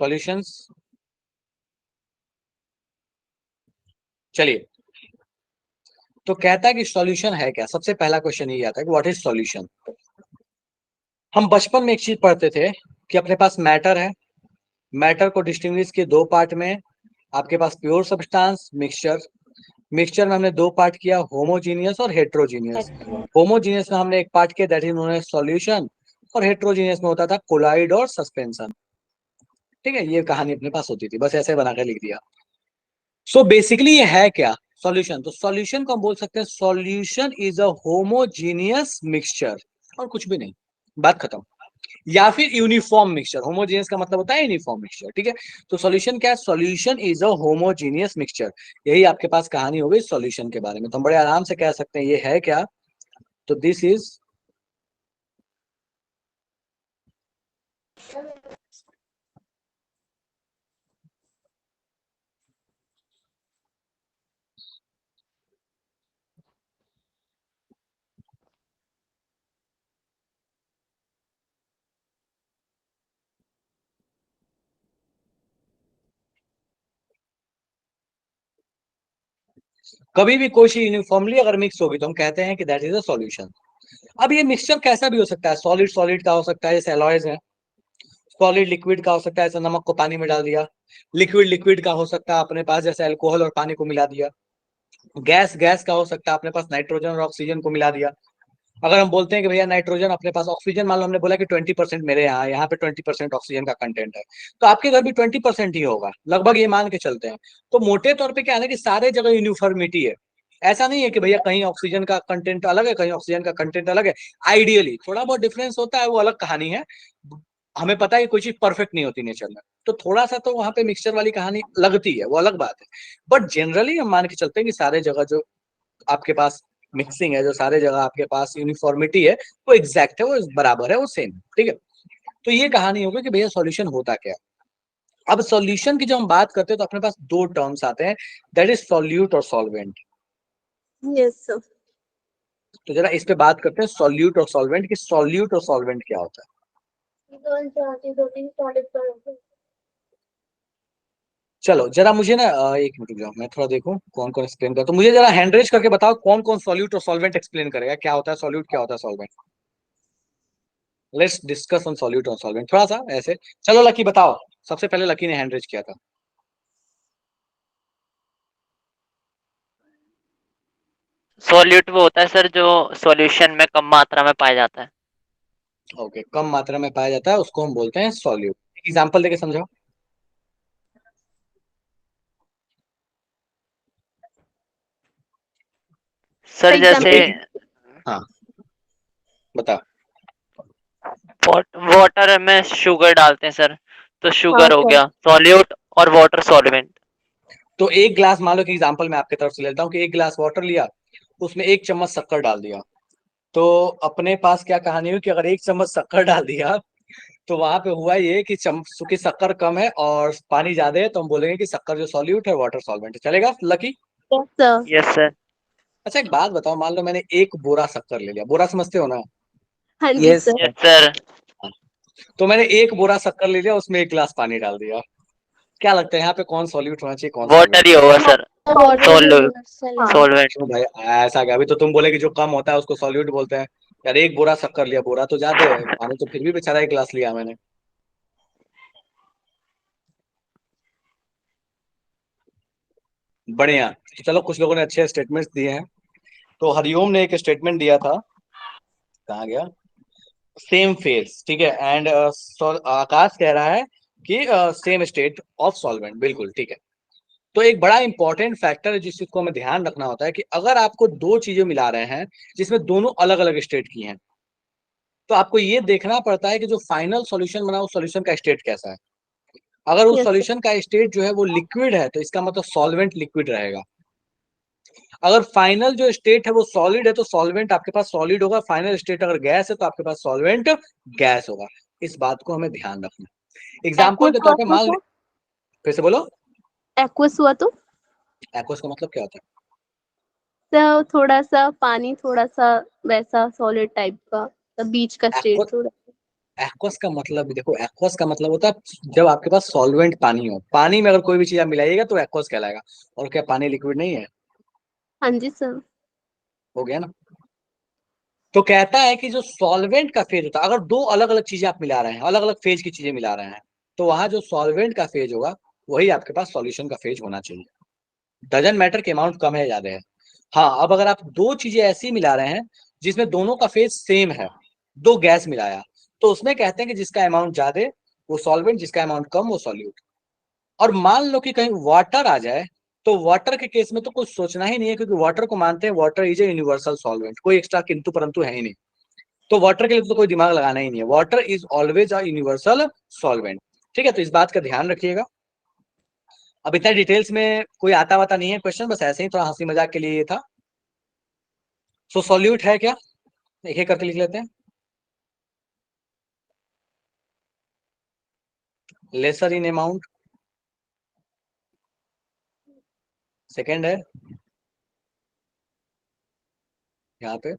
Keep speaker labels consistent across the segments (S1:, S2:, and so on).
S1: Solutions. चलिए, तो कहता है कि सॉल्यूशन है क्या। सबसे पहला क्वेश्चन ये आता है कि व्हाट इज सॉल्यूशन। हम बचपन में एक चीज पढ़ते थे कि अपने पास मैटर है, मैटर को डिस्टिंग्विश किए दो पार्ट में, आपके पास प्योर सब्सटेंस, मिक्सचर। मिक्सचर में हमने दो पार्ट किया, होमोजीनियस और हेट्रोजीनियस। होमोजीनियस में हमने एक पार्ट किया, that is known as solution, और हेट्रोजीनियस में होता था कोलाइड और सस्पेंशन। ठीक है, ये कहानी अपने पास होती थी, बस ऐसे बना के लिख दिया। सो बेसिकली ये है क्या सॉल्यूशन। तो सॉल्यूशन को हम बोल सकते हैं solution is a homogeneous mixture, और कुछ भी नहीं, बात खत्म। या फिर यूनिफॉर्म मिक्सचर। होमोजीनियस का मतलब होता है यूनिफॉर्म मिक्सचर। ठीक है, तो सॉल्यूशन क्या है, solution is a homogeneous mixture. यही आपके पास कहानी हो गई सॉल्यूशन के बारे में। तो हम बड़े आराम से कह सकते हैं ये है क्या, तो दिस इज कभी भी कोई चीज यूनिफॉर्मली अगर मिक्स होगी तो हम कहते हैं कि दैट इज अ सॉल्यूशन। अब ये मिक्सचर कैसा भी हो सकता है, सॉलिड सॉलिड का हो सकता है जैसे एलॉयज है, सॉलिड लिक्विड का हो सकता है जैसे नमक को पानी में डाल दिया, लिक्विड लिक्विड का हो सकता है अपने पास जैसे अल्कोहल और पानी को मिला दिया, गैस गैस का हो सकता है अपने पास नाइट्रोजन और ऑक्सीजन को मिला दिया। अगर हम बोलते हैं कि भैया नाइट्रोजन अपने पास, ऑक्सीजन मान लो हमने बोला कि 20% मेरे यहाँ पे 20% ऑक्सीजन का कंटेंट है, तो आपके घर भी 20% ही होगा लगभग, ये मान के चलते हैं। तो मोटे तौर पे क्या है ना कि सारे जगह यूनिफॉर्मिटी है। ऐसा नहीं है कि भैया कहीं ऑक्सीजन का कंटेंट अलग है, कहीं ऑक्सीजन का कंटेंट अलग है। आइडियली थोड़ा बहुत डिफरेंस होता है, वो अलग कहानी है। हमें पता है कि कोई चीज परफेक्ट नहीं होती नेचर में, तो थोड़ा सा तो वहां पे मिक्सचर वाली कहानी लगती है, वो अलग बात है। बट जनरली हम मान के चलते हैं कि सारे जगह जो आपके पास मिक्सिंग है, जो सारे जगह आपके पास यूनिफॉर्मिटी है, वो एग्जैक्ट है, वो बराबर है, वो सेम। ठीक है, तो ये कहानी होगी कि भैया सॉल्यूशन होता क्या। अब सॉल्यूशन की जब हम बात करते हैं तो अपने पास दो टर्म्स आते हैं, दैट इज सॉल्यूट और सॉल्वेंट।
S2: Yes sir.
S1: तो जरा इस पे बात करते हैं सॉल्यूट और सॉल्वेंट कि सॉल्यूट और सॉल्वेंट क्या होता है। चलो जरा मुझे ना एक मिनट रुक जाओ, मैं थोड़ा देखूं कौन कौन एक्सप्लेन करता, तो मुझे जरा हैंड रेज करके बताओ कौन कौन सॉल्यूट और सॉल्वेंट एक्सप्लेन करेगा, क्या होता है सॉल्यूट, क्या होता है solvent. Let's discuss on solute और सॉल्वेंट थोड़ा सा ऐसे। चलो लकी बताओ, सबसे पहले लकी ने हैंड रेज किया था।
S3: सॉल्यूट वो होता है सर जो सॉल्यूशन में कम मात्रा में पाया जाता है।
S1: ओके, कम मात्रा में पाया जाता है उसको हम बोलते हैं सॉल्यूट। एग्जांपल देके समझाओ।
S3: सर जैसे
S1: हाँ बता।
S3: वाटर में शुगर डालते हैं सर, तो
S2: हाँ
S3: शुगर हो
S2: सर।
S3: गया सॉल्यूट, और वाटर सॉल्वेंट।
S1: तो एक ग्लास, मान लो कि एग्जांपल मैं आपके तरफ से लेता हूँ कि एक ग्लास वाटर लिया, उसमें एक चम्मच शक्कर डाल दिया, तो अपने पास क्या कहानी हुई कि अगर एक चम्मच शक्कर डाल दिया तो वहां पे हुआ ये कि चूंकि शक्कर कम है और पानी ज्यादा है, तो हम बोलेंगे कि शक्कर जो सॉल्यूट है वाटर सॉल्वेंट है। चलेगा lucky.
S2: Yes sir.
S3: Yes sir.
S1: अच्छा एक बात बताओ, मान लो मैंने एक बोरा शक्कर ले लिया, बोरा समझते हो ना।
S2: हाँ जी
S3: यस
S2: सर।
S3: Yes sir.
S1: तो मैंने एक बोरा शक्कर ले लिया, उसमें एक गिलास पानी डाल दिया, क्या लगता है यहाँ पे कौन सॉल्यूट होना चाहिए, कौन
S3: वाटर ही
S1: सॉल्वेंट।
S3: होगा सर। सॉल्यूट
S2: हाँ।
S3: सॉल्वेंट।
S1: क्यों भाई, ऐसा क्या, अभी तो तुम बोले कि जो कम होता है उसको सॉल्यूट बोलते हैं। यार एक बोरा शक्कर लिया, बोरा तो ज्यादा है, पानी तो फिर भी बेचारा एक गिलास लिया मैंने। बढ़िया। तो चलो कुछ लोगों ने अच्छे स्टेटमेंट्स दिए हैं। तो हरिओम ने एक स्टेटमेंट दिया था, कहाँ गया, सेम फेस। ठीक है, एंड आकाश कह रहा है कि सेम स्टेट ऑफ सॉल्वेंट, बिल्कुल ठीक है। तो एक बड़ा इंपॉर्टेंट फैक्टर है जिस चीज को हमें ध्यान रखना होता है कि अगर आपको दो चीजें मिला रहे हैं जिसमें दोनों अलग अलग स्टेट की हैं, तो आपको ये देखना पड़ता है कि जो फाइनल सॉल्यूशन बना उस सॉल्यूशन का स्टेट कैसा है। अगर उस
S2: यस सर।
S1: सॉल्यूशन का स्टेट जो है वो लिक्विड है तो इसका मतलब सॉल्वेंट लिक्विड रहेगा। अगर फाइनल जो स्टेट है वो सॉलिड है तो सॉल्वेंट आपके पास सॉलिड होगा। फाइनल स्टेट अगर गैस है तो आपके पास सॉल्वेंट गैस होगा। इस बात को हमें ध्यान रखना। एग्जाम्पल
S2: एक्वस
S1: के
S2: हुआ
S1: तौर पे
S2: तो
S1: मान,
S2: सर?
S1: फिर से बोलो।
S2: एक्वस हुआ तो
S1: एक्वस का मतलब क्या होता
S2: सर थोड़ा सा पानी, थोड़ा सा वैसा सॉलिड टाइप का, तो बीच का
S1: है।
S2: स्टेट थोड़ा।
S1: एक्वस का मतलब भी देखो, एक्वस का मतलब होता है जब आपके पास सॉल्वेंट पानी हो, पानी में अगर कोई भी चीज आप मिलाइएगा तो एक्वस कहलाएगा। और क्या पानी लिक्विड नहीं है?
S2: हाँ जी सर।
S1: हो गया ना। तो कहता है कि जो सॉल्वेंट का फेज होता है, अगर दो अलग अलग चीजें आप मिला रहे हैं, अलग अलग फेज की चीजें मिला रहे हैं, तो वहां जो सॉल्वेंट का फेज होगा वही आपके पास सॉल्यूशन का फेज होना चाहिए। डजंट मैटर कि अमाउंट कम है या ज्यादा है। हाँ, अब अगर आप दो चीजें ऐसी मिला रहे हैं जिसमें दोनों का फेज सेम है, दो गैस मिलाया, तो उसमें कहते हैं कि जिसका अमाउंट ज्यादा वो सॉल्वेंट, जिसका अमाउंट कम वो सॉल्यूट। और मान लो कि कहीं वाटर आ जाए, तो वाटर के केस में तो कुछ सोचना ही नहीं है, क्योंकि वाटर को मानते हैं water is a universal solvent, कोई एक्स्ट्रा किंतु परंतु है ही नहीं। तो वाटर के लिए तो कोई दिमाग लगाना ही नहीं है, water is always a universal solvent. ठीक है, तो इस बात का ध्यान रखिएगा। अब इतना डिटेल्स में कोई आता वाता नहीं है क्वेश्चन, बस ऐसे ही थोड़ा हंसी मजाक के लिए ये था। सो सॉल्यूट है क्या, एक एक करके लिख लेते हैं। लेसर इन अमाउंट, सेकेंड है यहाँ पे।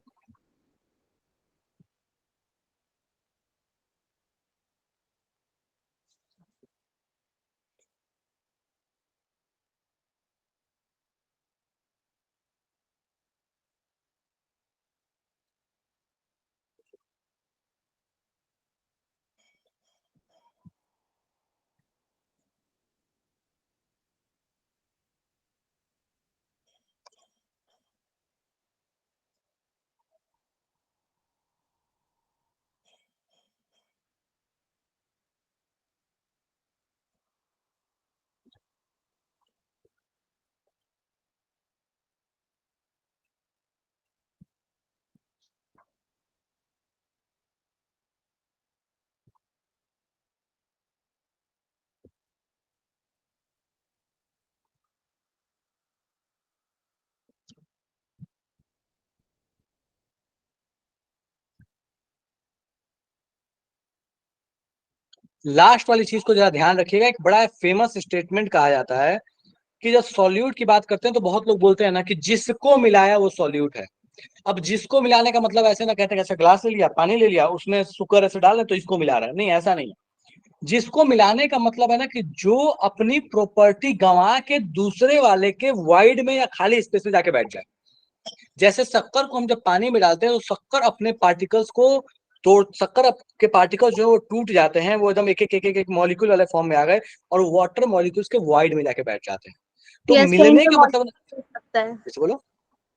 S1: लास्ट वाली चीज को जरा ध्यान रखिएगा, एक बड़ा फेमस स्टेटमेंट कहा जाता है कि जब सॉल्यूट की बात करते हैं तो बहुत लोग बोलते हैं ना कि जिसको मिलाया वो सॉल्यूट है। अब जिसको मिलाने का मतलब ऐसे ना कहते हैं ऐसे ग्लास ले लिया, पानी ले लिया, उसमें शुगर ऐसे डाल तो इसको मिला रहा है, नहीं, ऐसा नहीं। जिसको मिलाने का मतलब है ना कि जो अपनी प्रॉपर्टी गंवा के दूसरे वाले के वाइड में या खाली स्पेस में जाके बैठ जाए। जैसे शक्कर को हम जब पानी में डालते हैं तो शक्कर अपने पार्टिकल्स को तोड़, शक्कर के पार्टिकल्स जो है वो टूट जाते हैं, वो एकदम एक एक मॉलिक्यूल वाले फॉर्म में आ गए और वाटर मॉलिक्यूल्स के वाइड में जाके बैठ जाते हैं। तो
S2: यस सर,
S1: मिलने का मतलब,
S2: सकता है,
S1: जैसे बोलो,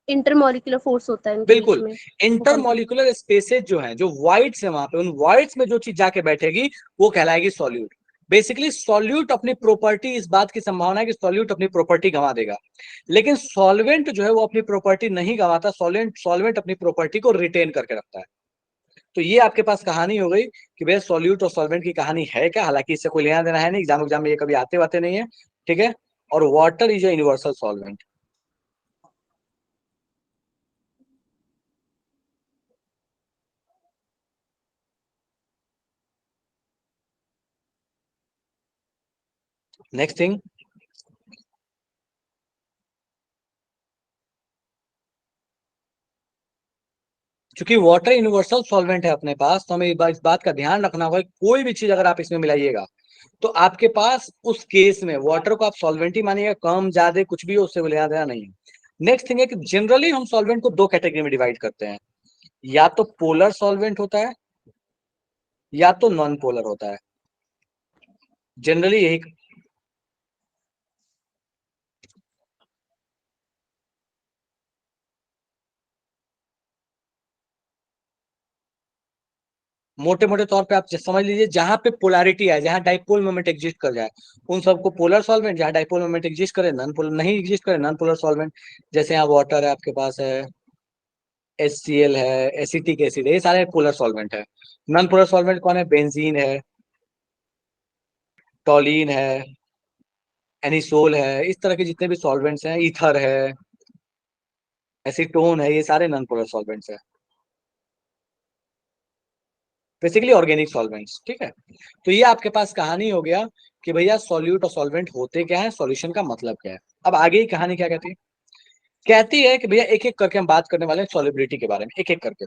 S2: इंटरमॉलिक्यूलर फोर्स होता है इनके बीच
S1: बिल्कुल,
S2: में।
S1: इंटरमॉलिक्यूलर स्पेसेस जो हैं, जो वाइड्स है वहां पे, उन वाइड्स में जो चीज जाके बैठेगी वो कहलाएगी सॉल्यूट। बेसिकली सॉल्यूट अपनी प्रॉपर्टी, इस बात की संभावना है कि सॉल्यूट अपनी प्रॉपर्टी गंवा देगा, लेकिन सॉल्वेंट जो है वो अपनी प्रॉपर्टी नहीं गंवाता, सॉल्वेंट सॉल्वेंट अपनी प्रॉपर्टी को रिटेन करके रखता है। तो ये आपके पास कहानी हो गई कि भैया सॉल्यूट और सॉल्वेंट की कहानी है क्या, हालांकि इससे कोई लेना देना है नहीं, एग्जाम में ये कभी आते वाते नहीं है। ठीक है, और water is a universal solvent. Next thing, क्योंकि वाटर यूनिवर्सल सॉल्वेंट है अपने पास, तो हमें इस बात का ध्यान रखना होगा कि कोई भी चीज अगर आप इसमें मिलाइएगा तो आपके पास उस केस में वाटर को आप सॉल्वेंट ही मानिएगा, कम ज्यादा कुछ भी हो उससे लेना देना नहीं है। नेक्स्ट थिंग है कि जनरली हम सॉल्वेंट को दो कैटेगरी में डिवाइड करते हैं, या तो पोलर सॉल्वेंट होता है या तो नॉन पोलर होता है, जनरली यही। मोटे मोटे तौर पे आप समझ लीजिए, जहां पे पोलैरिटी है, जहां डाइपोल मोमेंट एग्जिस्ट कर जाए उन सबको पोलर सॉल्वेंट, जहां डाइपोल मोमेंट एग्जिस्ट करे, नॉन पोलर नहीं एग्जिस्ट करे, नॉन पोलर सॉल्वेंट। जैसे यहाँ वाटर है आपके पास है, HCl है, एसिटिक एसिड है, ये सारे पोलर सॉल्वेंट है। नॉन पोलर सॉल्वेंट कौन है, बेंजीन है, टॉलिन है, एनिसोल है, इस तरह के जितने भी सॉल्वेंट्स हैं, ईथर है, एसीटोन है, ये सारे नॉन पोलर सॉल्वेंट्स है, बेसिकली ऑर्गेनिक सॉल्वेंट्स। ठीक है, तो ये आपके पास कहानी हो गया कि भैया सॉल्यूट और सॉल्वेंट होते क्या है, सॉल्यूशन का मतलब क्या है। अब आगे की कहानी क्या कहती है, कहती है कि भैया एक एक करके हम बात करने वाले हैं सॉल्युबिलिटी के बारे में, एक एक करके।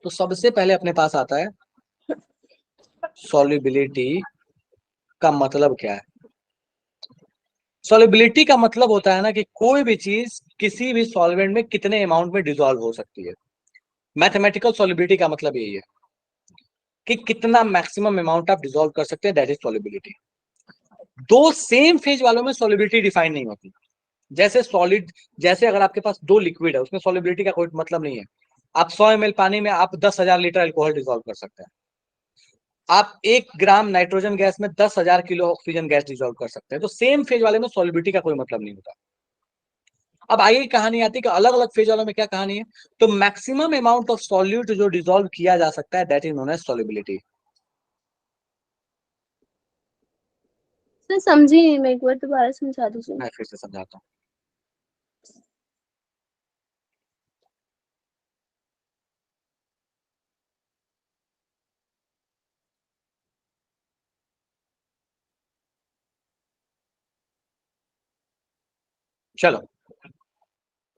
S1: तो सबसे पहले अपने पास आता है सॉल्युबिलिटी का मतलब क्या है? सॉल्युबिलिटी का मतलब होता है ना कि कोई भी चीज किसी भी सॉल्वेंट में कितने अमाउंट में डिसॉल्व हो सकती है। मैथमेटिकल सॉल्युबिलिटी का मतलब यही है कि कितना मैक्सिमम अमाउंट आप डिसॉल्व कर सकते हैं, दैट इज सॉल्युबिलिटी। दो सेम फेज वालों में सॉल्युबिलिटी डिफाइन नहीं होती। जैसे सॉलिड, जैसे अगर आपके पास दो लिक्विड है उसमें सॉल्युबिलिटी का कोई मतलब नहीं है। आप 100 ml पानी में आप 10,000 लीटर अल्कोहल डिसॉल्व कर सकते हैं। आप 1 ग्राम नाइट्रोजन गैस में 10,000 किलो ऑक्सीजन गैस डिसॉल्व कर सकते हैं। तो सेम फेज वाले में सॉल्युबिलिटी का कोई मतलब नहीं होता। अब आगे कहानी आती है कि अलग अलग फेज वालों में क्या कहानी है। तो मैक्सिमम अमाउंट ऑफ सॉल्यूट जो डिसॉल्व किया जा सकता है, that is known as solubility.
S2: Sir समझी नहीं मैं, एक बार दोबारा समझा दीजिए।
S1: मैं फिर से समझाता हूँ। चलो,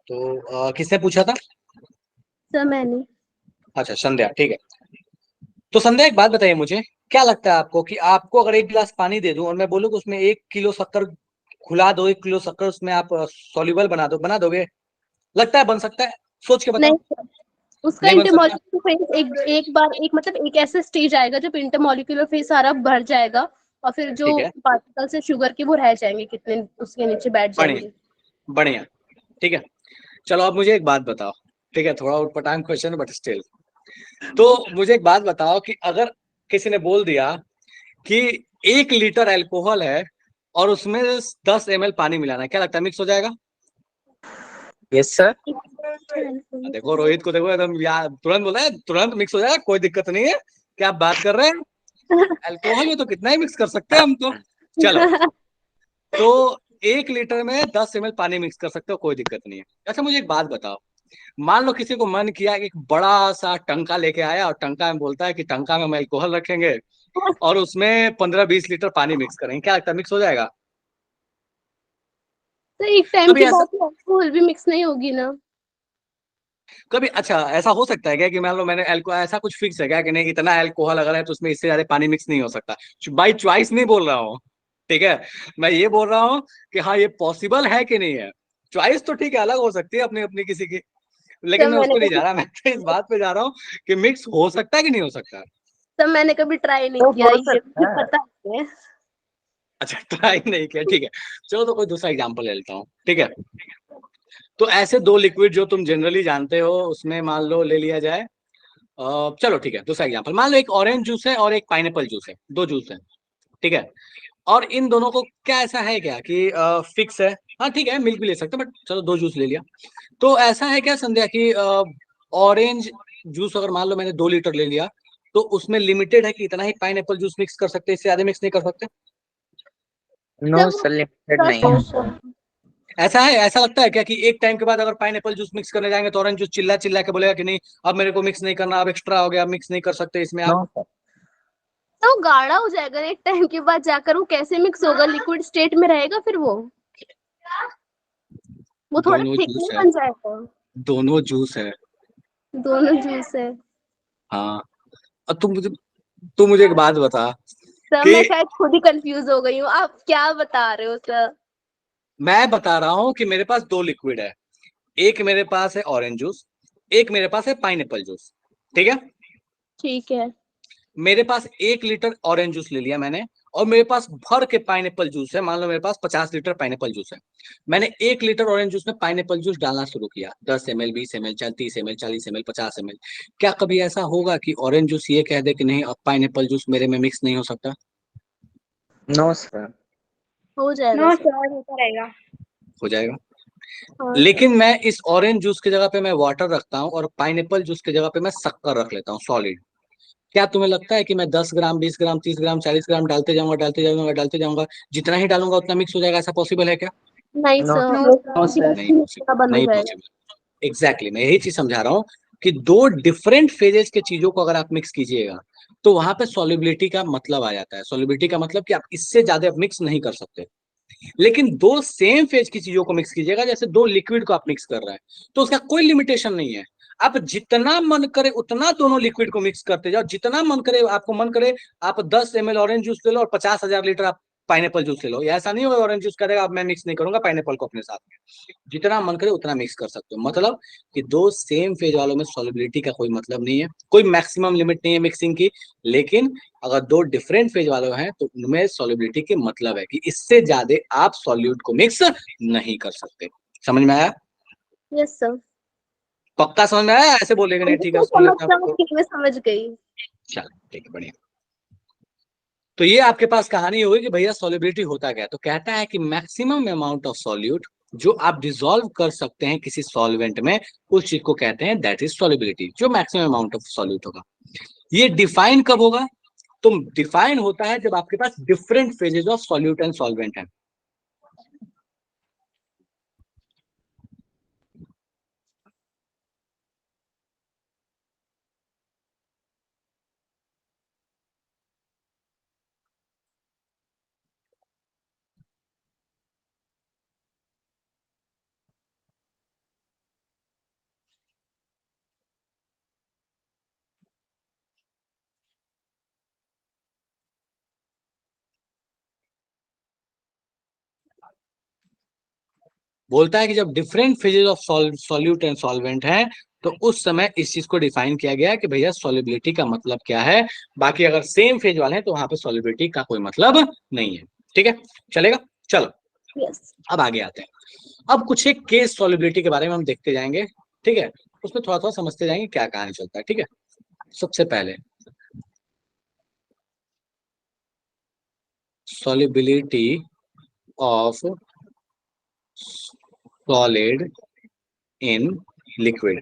S1: तो किसने पूछा था?
S2: सर मैंने।
S1: अच्छा, संध्या, ठीक है। तो संध्या, एक बात बताइए मुझे, क्या लगता है आपको कि आपको अगर 1 गिलास पानी दे दूं और मैं बोलूं कि उसमें 1 किलो शक्कर घुला दो, 1 किलो शक्कर उसमें आप सॉल्युबल बना दो, बना दोगे? लगता है बन सकता है? सोच के बताओ।
S2: नहीं सर, उसका
S1: नहीं बन सकता।
S2: इंटरमॉलिक्यूलर फेज एक बार एक मतलब एक ऐसा स्टेज आएगा जब इंटरमॉलिक्यूलर फेज सारा भर जाएगा और फिर जो
S1: ठीक है,
S2: पार्टिकल्स है शुगर के वो रह जाएंगे, कितने उसके नीचे बैठ
S1: बढ़िया,
S2: जाएंगे।
S1: बढ़िया, ठीक है। चलो, अब मुझे एक बात बताओ, ठीक है, थोड़ा उटपटांग क्वेश्चन बट स्टिल। तो मुझे एक बात बताओ कि अगर किसी ने बोल दिया कि 1 लीटर अल्कोहल है और उसमें 10 ml पानी मिलाना है, क्या लगता है मिक्स हो जाएगा?
S4: Yes sir.
S1: देखो रोहित को, देखो एकदम यार तुरंत बोला है, तुरंत मिक्स हो जाएगा, कोई दिक्कत नहीं है। क्या आप बात कर रहे हैं? अल्कोहल में तो कितना ही मिक्स कर सकते हैं हम तो। चलो, तो 1 लीटर में 10 ml पानी मिक्स कर सकते हो, कोई दिक्कत नहीं है। अच्छा, मुझे एक बात बताओ, मान लो किसी को मन किया कि एक बड़ा सा टंका लेके आया और टंका में बोलता है कि टंका में हम अल्कोहल रखेंगे और उसमें 15-20 लीटर पानी मिक्स करेंगे, क्या लगता है मिक्स हो जाएगा?
S2: तो एक टाइम
S1: कभी
S2: के
S1: ऐसा,
S2: बाद अल्कोहल भी मिक्स नहीं होगी ना।
S1: कभी अच्छा ऐसा हो सकता है क्या कि मान लो मैंने अल्कोहल, ऐसा कुछ फिक्स है क्या कि नहीं इतना अल्कोहल अगर है तो उसमें इससे ज्यादा पानी मिक्स नहीं हो सकता? बाई चॉइस नहीं बोल रहा हूँ, ठीक है। मैं ये बोल रहा हूँ कि हाँ, ये पॉसिबल है कि नहीं है। चॉइस तो ठीक है, अलग हो सकती है अपनी अपनी किसी की,
S2: सर
S1: लेकिन मैं उस
S2: मैंने
S1: पर नहीं जा
S2: कभी
S1: रहा, मैं तो इस बात पे जा रहा हूँ कि मिक्स हो सकता है कि नहीं हो सकता।
S2: सर मैंने कभी ट्राई नहीं
S4: तो
S2: किया,
S4: हो
S2: ये मुझे
S4: सकता है।
S2: पता है।
S1: अच्छा, ट्राई नहीं किया, ठीक है। चलो, तो कोई दूसरा एग्जाम्पल ले लेता हूँ, ठीक है। तो ऐसे दो लिक्विड जो तुम जनरली जानते हो, उसमें मान लो ले लिया जाए, चलो ठीक है, दूसरा एग्जांपल मान लो एक ऑरेंज जूस है और एक पाइनएप्पल जूस है, दो जूस है, ठीक है। और इन दोनों को क्या ऐसा है क्या कि फिक्स है? हाँ ठीक है, मिल्क भी ले सकते हैं, बट चलो दो जूस ले लिया। तो ऐसा है क्या संध्या कि ऑरेंज जूस अगर मान लो मैंने 2 लीटर ले लिया, तो उसमें लिमिटेड है कि इतना ही पाइनएप्पल जूस मिक्स कर सकते हैं, इससे ज्यादा मिक्स नहीं कर सकते?
S4: नो
S2: सर वो
S4: सर, लिमिटेड नहीं है।
S1: ऐसा है? ऐसा लगता है क्या कि एक टाइम के बाद अगर पाइनएप्पल जूस मिक्स करने जाएंगे तो ऑरेंज जूस चिल्ला चिल्ला के बोलेगा कि नहीं, अब मेरे को मिक्स नहीं करना, अब एक्स्ट्रा हो गया, अब मिक्स नहीं कर सकते इसमें
S4: नो
S1: आप?
S4: सर।
S2: तो वो गाढ़ा हो जाएगा ना एक टाइम के बाद जाकर, वो कैसे मिक्स होगा, लिक्विड स्टेट में रहेगा फिर वो थोड़ा
S1: दोनों
S2: थिक
S1: जूस
S2: नहीं
S1: है,
S2: बन जाएगा।
S1: दोनों जूस है।
S2: दोनों जूस है।
S1: हाँ, अब तू मुझे एक बात बता
S2: सर
S1: कि
S2: मैं शायद खुद ही कंफ्यूज हो गई हूँ, आप क्या बता रहे हो सर।
S1: मैं बता रहा हूँ कि मेरे पास दो लिक्विड है, एक मेरे पास है ऑरेंज जूस, एक मेरे पास है पाइनएप्पल जूस, ठीक है।
S2: ठीक है।
S1: मेरे पास 1 लीटर ऑरेंज जूस ले लिया मैंने, और मेरे पास भर के पाइनएप्पल जूस है, मान लो मेरे पास 50 लीटर पाइनएप्पल जूस है। मैंने 1 लीटर ऑरेंज जूस में पाइनएप्पल जूस डालना शुरू किया, 10 ml, 20 ml, 30 ml, 40 ml, 50 ml। क्या कभी ऐसा होगा कि ऑरेंज जूस ये कह दे कि नहीं, अब पाइनएप्पल जूस मेरे में मिक्स नहीं हो सकता?
S4: No sir.
S2: हो जाएगा
S5: नो
S2: सर।
S5: सर, होता रहेगा।
S1: हो जाएगा।
S2: हाँ सर।
S1: लेकिन मैं इस ऑरेंज जूस की जगह पे मैं वाटर रखता हूँ और पाइनएप्पल जूस की जगह पे मैं शक्कर रख लेता हूँ, सॉलिड। क्या तुम्हें लगता है कि मैं 10 ग्राम, 20 ग्राम, 30 ग्राम, 40 ग्राम डालते जाऊंगा, डालते जाऊंगा, डालते जाऊंगा, जितना ही डालूंगा उतना मिक्स हो जाएगा? ऐसा पॉसिबल है क्या?
S2: नहीं
S4: नो
S2: सर,
S5: नो
S2: वो
S4: नो
S5: सर।
S4: सर।
S1: नहीं
S2: होना
S1: पॉसिबल,
S2: बंद हो
S1: नहीं
S2: जाएगा।
S1: पॉसिबल। एग्जैक्टली, मैं यही चीज समझा रहा हूँ कि दो डिफरेंट फेजेस के चीजों को अगर आप मिक्स कीजिएगा तो वहां पे सॉल्युबिलिटी का मतलब आ जाता है। सॉल्युबिलिटी का मतलब कि आप इससे ज्यादा मिक्स नहीं कर सकते। लेकिन दो सेम फेज की चीजों को मिक्स कीजिएगा, जैसे दो लिक्विड को आप मिक्स कर रहे हैं, तो उसका कोई लिमिटेशन नहीं है। आप जितना मन करे उतना दोनों लिक्विड को मिक्स करते जाओ, जितना मन करे, आपको मन करे आप 10 ml ऑरेंज जूस ले लो और 50,000 लीटर आप पाइनएप्पल जूस ले लो, ये ऐसा नहीं होगा ऑरेंज जूस करेगा अब मैं मिक्स नहीं करूंगा पाइनएप्पल को अपने साथ में, जितना मन करे उतना मिक्स कर सकते हो। मतलब कि दो सेम फेज वालों में सॉल्युबिलिटी का कोई मतलब नहीं है, कोई मैक्सिमम लिमिट नहीं है मिक्सिंग की, लेकिन अगर दो डिफरेंट फेज वाले हैं तो उनमें सॉल्युबिलिटी के मतलब है कि इससे ज्यादा आप सॉल्यूट को मिक्स नहीं कर सकते। समझ में आया?
S2: Yes sir.
S1: पक्का समझ में आया? ऐसे बोलेंगे नहीं ठीक है उसको लगता है आपको।
S2: मैं समझ गई।
S1: चलो ठीक है बढ़िया। तो ये आपके पास कहानी होगी कि भैया सॉल्युबिलिटी होता क्या है। तो कहता है कि मैक्सिमम अमाउंट ऑफ सॉल्यूट जो आप डिसॉल्व कर सकते हैं किसी सॉल्वेंट में, उस चीज को कहते हैं दैट इज सॉल्युबिलिटी, जो मैक्सिमम अमाउंट ऑफ सॉल्यूट होगा। ये डिफाइन कब होगा? तो डिफाइन होता है जब आपके पास different phases of solute and solvent है। बोलता है कि जब different phases of solute and solvent है तो उस समय इस चीज को डिफाइन किया गया है कि भैया सॉल्युबिलिटी का मतलब क्या है। बाकी अगर सेम फेज वाले हैं तो वहां पे सॉल्युबिलिटी का कोई मतलब नहीं है। ठीक है चलेगा? चलो
S2: यस।
S1: अब आगे आते हैं। अब कुछ एक केस सॉल्युबिलिटी के बारे में हम देखते जाएंगे, ठीक है, उसमें थोड़ा थोड़ा समझते जाएंगे क्या कहानी चलता है। ठीक है, सबसे पहले solubility of solid in liquid.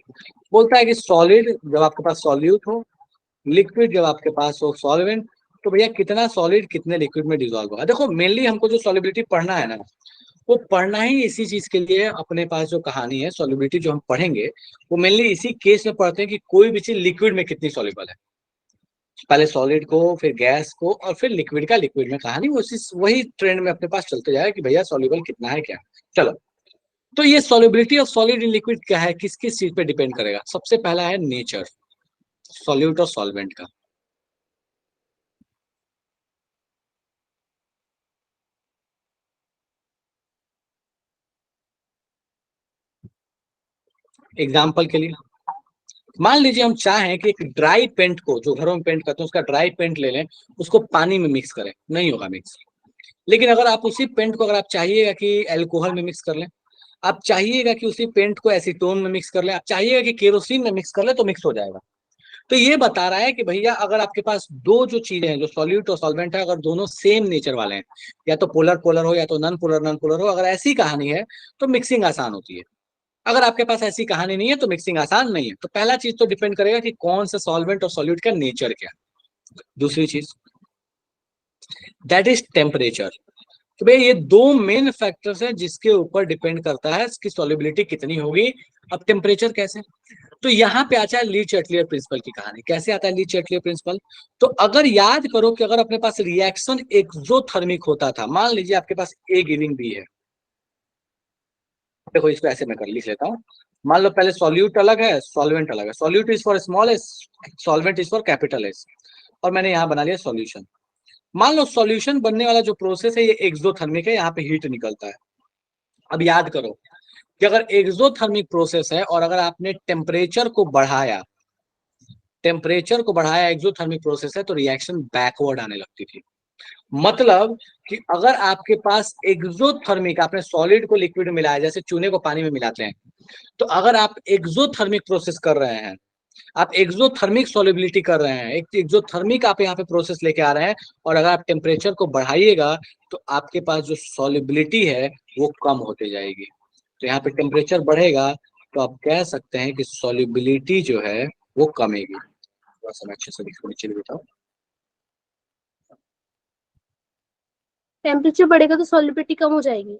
S1: बोलता है कि सॉलिड जब आपके पास सॉल्यूट हो, लिक्विड जब आपके पास हो सॉल्वेंट, तो भैया कितना सॉलिड कितने लिक्विड में डिसॉल्व होगा। देखो मेनली हमको जो सॉल्युबिलिटी पढ़ना है ना, वो पढ़ना ही इसी चीज के लिए। अपने पास जो कहानी है सॉल्युबिलिटी जो हम पढ़ेंगे वो मेनली इसी केस में पढ़ते हैं कि कोई भी चीज लिक्विड में कितनी सॉल्युबल है। पहले सॉलिड को, फिर गैस को, और फिर लिक्विड का लिक्विड में कहानी उसी वही ट्रेंड में अपने पास चलते जाए कि भैया सॉल्युबल कितना है क्या। चलो, तो ये solubility of solid in liquid क्या है, किस किस चीज पे डिपेंड करेगा? सबसे पहला है नेचर सॉल्यूट और सॉल्वेंट का। एग्जाम्पल के लिए मान लीजिए हम चाहें कि एक ड्राई पेंट को, जो घरों में पेंट करते हैं उसका ड्राई पेंट ले लें, उसको पानी में मिक्स करें, नहीं होगा मिक्स। लेकिन अगर आप उसी पेंट को अगर आप चाहिएगा कि एल्कोहल में मिक्स कर लें, आप चाहिएगा कि उसी पेंट को एसीटोन में मिक्स कर लें, आप चाहिएगा कि केरोसिन में मिक्स कर लें, तो मिक्स हो जाएगा। तो ये बता रहा है कि भैया अगर आपके पास दो जो चीजें हैं, जो सॉल्यूट और सॉल्वेंट है, अगर दोनों सेम नेचर वाले हैं, या तो पोलर पोलर हो या तो नॉन पोलर हो, अगर ऐसी कहानी है तो मिक्सिंग आसान होती है। अगर आपके पास ऐसी कहानी नहीं है तो मिक्सिंग आसान नहीं है। तो पहला चीज तो डिपेंड करेगा कि कौन सा सॉल्वेंट और सॉल्यूट का नेचर क्या है। दूसरी चीज दैट इज टेम्परेचर। तो भाई ये दो मेन फैक्टर्स हैं जिसके ऊपर डिपेंड करता है इसकी सॉल्युबिलिटी कितनी होगी। अब टेम्परेचर कैसे? तो यहाँ पे आता है ली चैटलियर प्रिंसिपल की कहानी। कैसे आता है ली चैटलियर प्रिंसिपल? तो अगर याद करो कि अगर अपने पास रिएक्शन एक्सोथर्मिक होता था, मान लीजिए आपके पास ए गिविंग बी है, देखो इसको ऐसे मैं कर लिख लेता हूँ। मान लो पहले सॉल्यूट अलग है, सॉल्वेंट अलग है। Solute is for small S, solvent is for capital S, और मैंने यहाँ बना लिया सॉल्यूशन। मान लो सॉल्यूशन बनने वाला जो प्रोसेस है ये एक्सोथर्मिक है, यहाँ पे हीट निकलता है। अब याद करो कि अगर एक्सोथर्मिक प्रोसेस है और अगर आपने टेम्परेचर को बढ़ाया, एक्सोथर्मिक प्रोसेस है, तो रिएक्शन बैकवर्ड आने लगती थी। मतलब कि अगर आपके पास एक्सोथर्मिक, आपने सॉलिड को लिक्विड में मिलाया, जैसे चूने को पानी में मिलाते हैं, तो अगर आप एक्सोथर्मिक प्रोसेस कर रहे हैं, आप एक्सोथर्मिक सॉल्युबिलिटी कर रहे हैं, एक एक्सोथर्मिक आप यहाँ पे प्रोसेस लेके आ रहे हैं, और अगर आप टेम्परेचर को बढ़ाइएगा तो आपके पास जो सॉल्युबिलिटी है वो कम होते जाएगी। तो यहाँ पे टेम्परेचर बढ़ेगा तो आप कह सकते हैं कि सॉल्युबिलिटी जो है वो कमेगी। थोड़ा सा मैं अच्छे से लिखो, नीचे बताओ।
S2: टेम्परेचर बढ़ेगा तो सॉल्युबिलिटी कम हो जाएगी।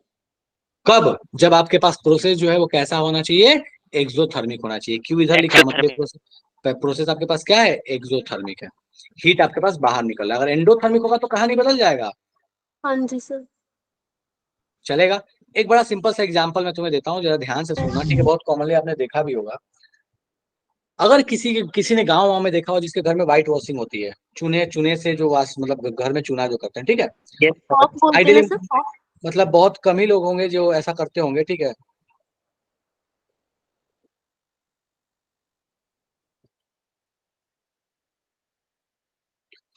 S1: कब? जब आपके पास प्रोसेस जो है वो कैसा होना चाहिए? एक्सोथर्मिक होना चाहिए। क्यों इधर लिखा? मतलब
S3: एक्सोथर्मिक।
S1: प्रोसेस आपके पास क्या है? एक्सोथर्मिक है, हीट आपके पास बाहर निकल रहा है। अगर एंडोथर्मिक होगा तो कहानी बदल जाएगा।
S2: हाँ जी सर।
S1: चलेगा? एक बड़ा सिंपल सा एग्जांपल मैं तुम्हें देता हूँ, जरा ध्यान से सुनना, ठीक है? बहुत कॉमनली आपने देखा भी होगा। अगर किसी ने गाँव में देखा हो जिसके घर में व्हाइट वॉशिंग होती है, चूने चूने से जो वाश मतलब घर में चूना जो करते हैं, ठीक है,
S4: Yes, sir.
S2: फॉग बोलते हैं
S1: आइडियली
S2: ना सर, फॉग।
S1: मतलब बहुत कम ही लोग होंगे जो ऐसा करते होंगे, ठीक है।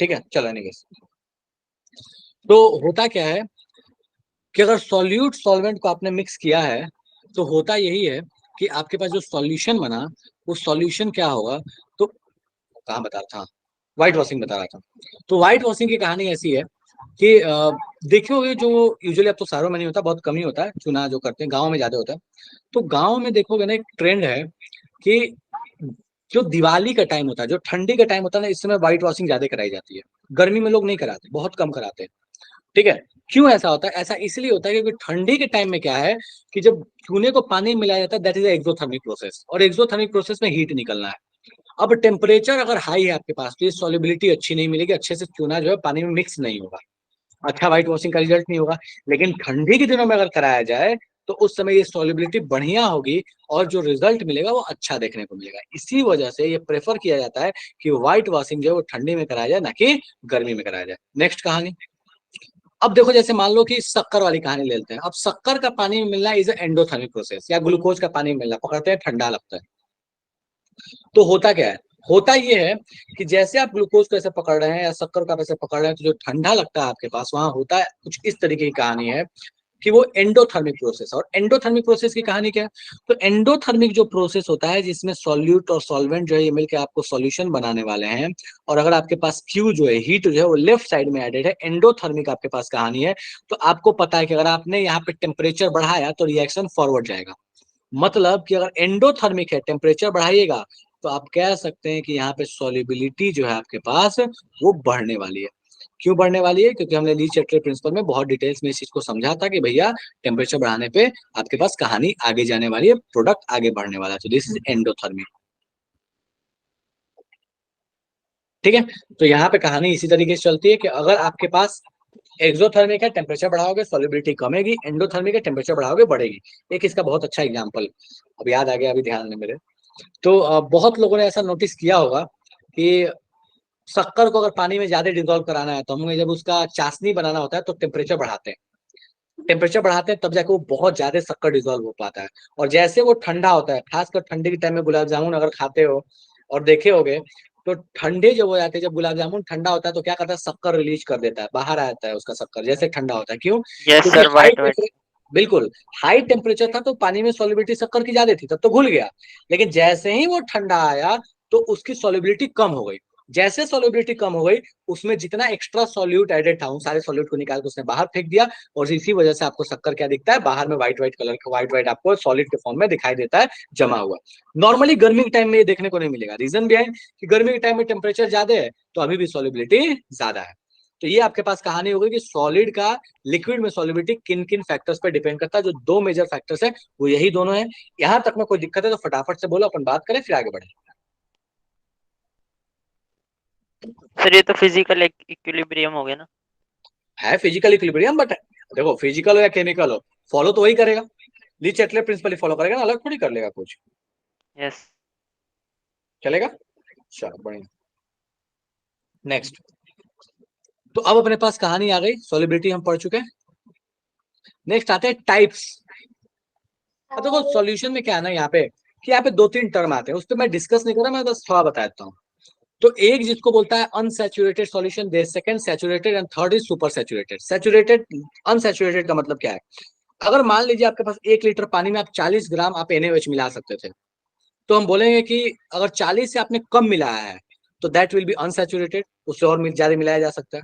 S1: ठीक है, चलो नहीं, तो होता क्या है कि अगर सॉल्यूट सॉल्वेंट को आपने मिक्स किया है तो होता यही है कि आपके पास जो सॉल्यूशन बना वो सॉल्यूशन क्या होगा। तो कहाँ बता रहा था, व्हाइट वॉशिंग बता रहा था। तो व्हाइट वॉशिंग की कहानी ऐसी है कि देखे होगे जो यूजुअली अब तो शहरों में नहीं होता, बहुत कम ही होता है, चुना जो करते हैं गाँव में ज्यादा होता है। तो गाँव में देखोगे ना एक ट्रेंड है कि जो दिवाली का टाइम होता है, जो ठंडी का टाइम होता है ना, इस समय व्हाइट वॉशिंग ज्यादा कराई जाती है। गर्मी में लोग नहीं कराते, बहुत कम कराते हैं, ठीक है। क्यों ऐसा होता है? ऐसा इसलिए होता है क्योंकि ठंडी के टाइम में क्या है कि जब चूने को पानी में मिलाया जाता है, दैट इज एक्सोथर्मिक प्रोसेस, और एक्सोथर्मिक प्रोसेस में हीट निकलना है। अब टेम्परेचर अगर हाई है आपके पास तो ये सॉलिबिलिटी अच्छी नहीं मिलेगी, अच्छे से चूना जो है पानी में मिक्स नहीं होगा, अच्छा व्हाइट वॉशिंग का रिजल्ट नहीं होगा। लेकिन ठंडी के दिनों में अगर कराया जाए तो उस समय ये सॉलिबिलिटी बढ़िया होगी और जो रिजल्ट मिलेगा वो अच्छा देखने को मिलेगा। इसी वजह से ये प्रेफर किया जाता है कि व्हाइट वॉशिंग जो है वो ठंडी में कराया जाए, ना कि गर्मी में कराया जाए। नेक्स्ट कहानी, अब देखो जैसे मान लो कि शक्कर वाली कहानी ले लेते हैं। अब शक्कर का पानी में मिलना इज एंडोथर्मिक प्रोसेस, या ग्लूकोज का पानी में मिलना, पकड़ते हैं ठंडा लगता है। तो होता क्या है, होता ये है कि जैसे आप ग्लूकोज को ऐसे पकड़ रहे हैं या शक्कर का ऐसे पकड़ रहे हैं तो जो ठंडा लगता है आपके पास, वहां होता है कुछ इस तरीके की कहानी है कि वो एंडोथर्मिक प्रोसेस। और एंडोथर्मिक प्रोसेस की कहानी क्या है? तो एंडोथर्मिक जो प्रोसेस होता है जिसमें सॉल्यूट और सॉल्वेंट जो है ये मिलकर आपको सॉल्यूशन बनाने वाले हैं, और अगर आपके पास क्यू जो है हीट जो है वो लेफ्ट साइड में एडेड है, एंडोथर्मिक आपके पास कहानी है। तो आपको पता है कि अगर आपने यहाँ पे टेम्परेचर बढ़ाया तो रिएक्शन फॉरवर्ड जाएगा। मतलब कि अगर एंडोथर्मिक है, टेम्परेचर बढ़ाइएगा तो आप कह सकते हैं कि यहाँ पे सॉल्युबिलिटी जो है आपके पास वो बढ़ने वाली है। क्यों बढ़ने वाली है? क्योंकि हमने ली चैप्टर प्रिंसिपल में बहुत डिटेल्स में इस चीज को समझा था कि भैया टेम्परेचर बढ़ाने पे आपके पास कहानी आगे जाने वाली है, प्रोडक्ट आगे बढ़ने वाला है। तो दिस इज एंडोथर्मिक, ठीक है। तो यहाँ पे कहानी इसी तरीके से चलती है कि अगर आपके पास एक्सोथर्मिक है, टेम्परेचर बढ़ाओगे सॉल्युबिलिटी कमेगी, एंडोथर्मिक है, टेम्परेचर बढ़ाओगे बढ़ेगी। एक इसका बहुत अच्छा एग्जांपल अब याद आ गया, अभी ध्यान में मेरे। तो बहुत लोगों ने ऐसा नोटिस किया होगा कि शक्कर को अगर पानी में ज्यादा डिजोल्व कराना है तो हमें जब उसका चाशनी बनाना होता है तो टेम्परेचर बढ़ाते हैं, टेम्परेचर बढ़ाते हैं तब जाके वो बहुत ज्यादा शक्कर डिजोल्व हो पाता है। और जैसे वो ठंडा होता है, खासकर ठंडी के टाइम में गुलाब जामुन अगर खाते हो और देखे होगे तो ठंडे जब हो जाते हैं, जब गुलाब जामुन ठंडा होता है तो क्या करता है, शक्कर रिलीज कर देता है, बाहर आ जाता है उसका शक्कर जैसे ठंडा होता है। क्यों?
S3: यस
S1: क्योंकि
S3: सर, वाइट वाइट।
S1: बिल्कुल हाई टेम्परेचर था तो पानी में सॉल्युबिलिटी शक्कर की ज्यादा थी, तब तो घुल गया। लेकिन जैसे ही वो ठंडा आया तो उसकी सॉल्युबिलिटी कम हो गई। जैसे सॉल्युबिलिटी कम हो गई, उसमें जितना एक्स्ट्रा सॉल्यूट एडेड था उन सारे सॉल्यूट को निकाल के उसने बाहर फेंक दिया, और इसी वजह से आपको शक्कर क्या दिखता है, बाहर में व्हाइट व्हाइट कलर का, व्हाइट व्हाइट आपको सॉलिड के फॉर्म में दिखाई देता है जमा हुआ। नॉर्मली गर्मी के टाइम में ये देखने को नहीं मिलेगा। रीजन भी है कि गर्मी के टाइम में टेम्परेचर ज्यादा है तो अभी भी सॉल्युबिलिटी ज्यादा है। तो ये आपके पास कहानी होगी कि सॉलिड का लिक्विड में सॉल्युबिलिटी किन किन फैक्टर्स पे डिपेंड करता है। जो दो मेजर फैक्टर्स है वो यही दोनों है। यहां तक में कोई दिक्कत है तो फटाफट से बोलो, अपन बात करें फिर आगे बढ़े।
S3: सर ये तो फिजिकल इक्विलिब्रियम हो गया ना।
S1: है फिजिकल इक्विलिब्रियम, बट देखो फिजिकल हो या केमिकल हो, फॉलो तो वही करेगा, ली चैटलर प्रिंसिपल ही फॉलो करेगा ना, अलग थोड़ी कर लेगा कुछ।
S3: यस।
S1: चलेगा, चलो बढ़िया। नेक्स्ट, तो अब अपने पास कहानी आ गई, सॉलिबिलिटी हम पढ़ चुके हैं। नेक्स्ट आते हैं टाइप्स। अब देखो सॉल्यूशन में क्या है ना, यहाँ पे कि यहाँ पे दो तीन टर्म आते हैं, उस पर मैं डिस्कस नहीं कर रहा, मैं बस थोड़ा बता देता हूँ। तो एक जिसको बोलता है unsaturated solution, second saturated, and third is super saturated. Saturated, unsaturated का मतलब क्या है? अगर मान लीजिए आपके पास 1 लीटर पानी में आप 40 ग्राम आप NaOH मिला सकते थे, तो हम बोलेंगे कि अगर 40 से आपने कम मिलाया है तो दैट विल बी अनसैचुरेटेड, उससे और ज्यादा मिलाया जा सकता है।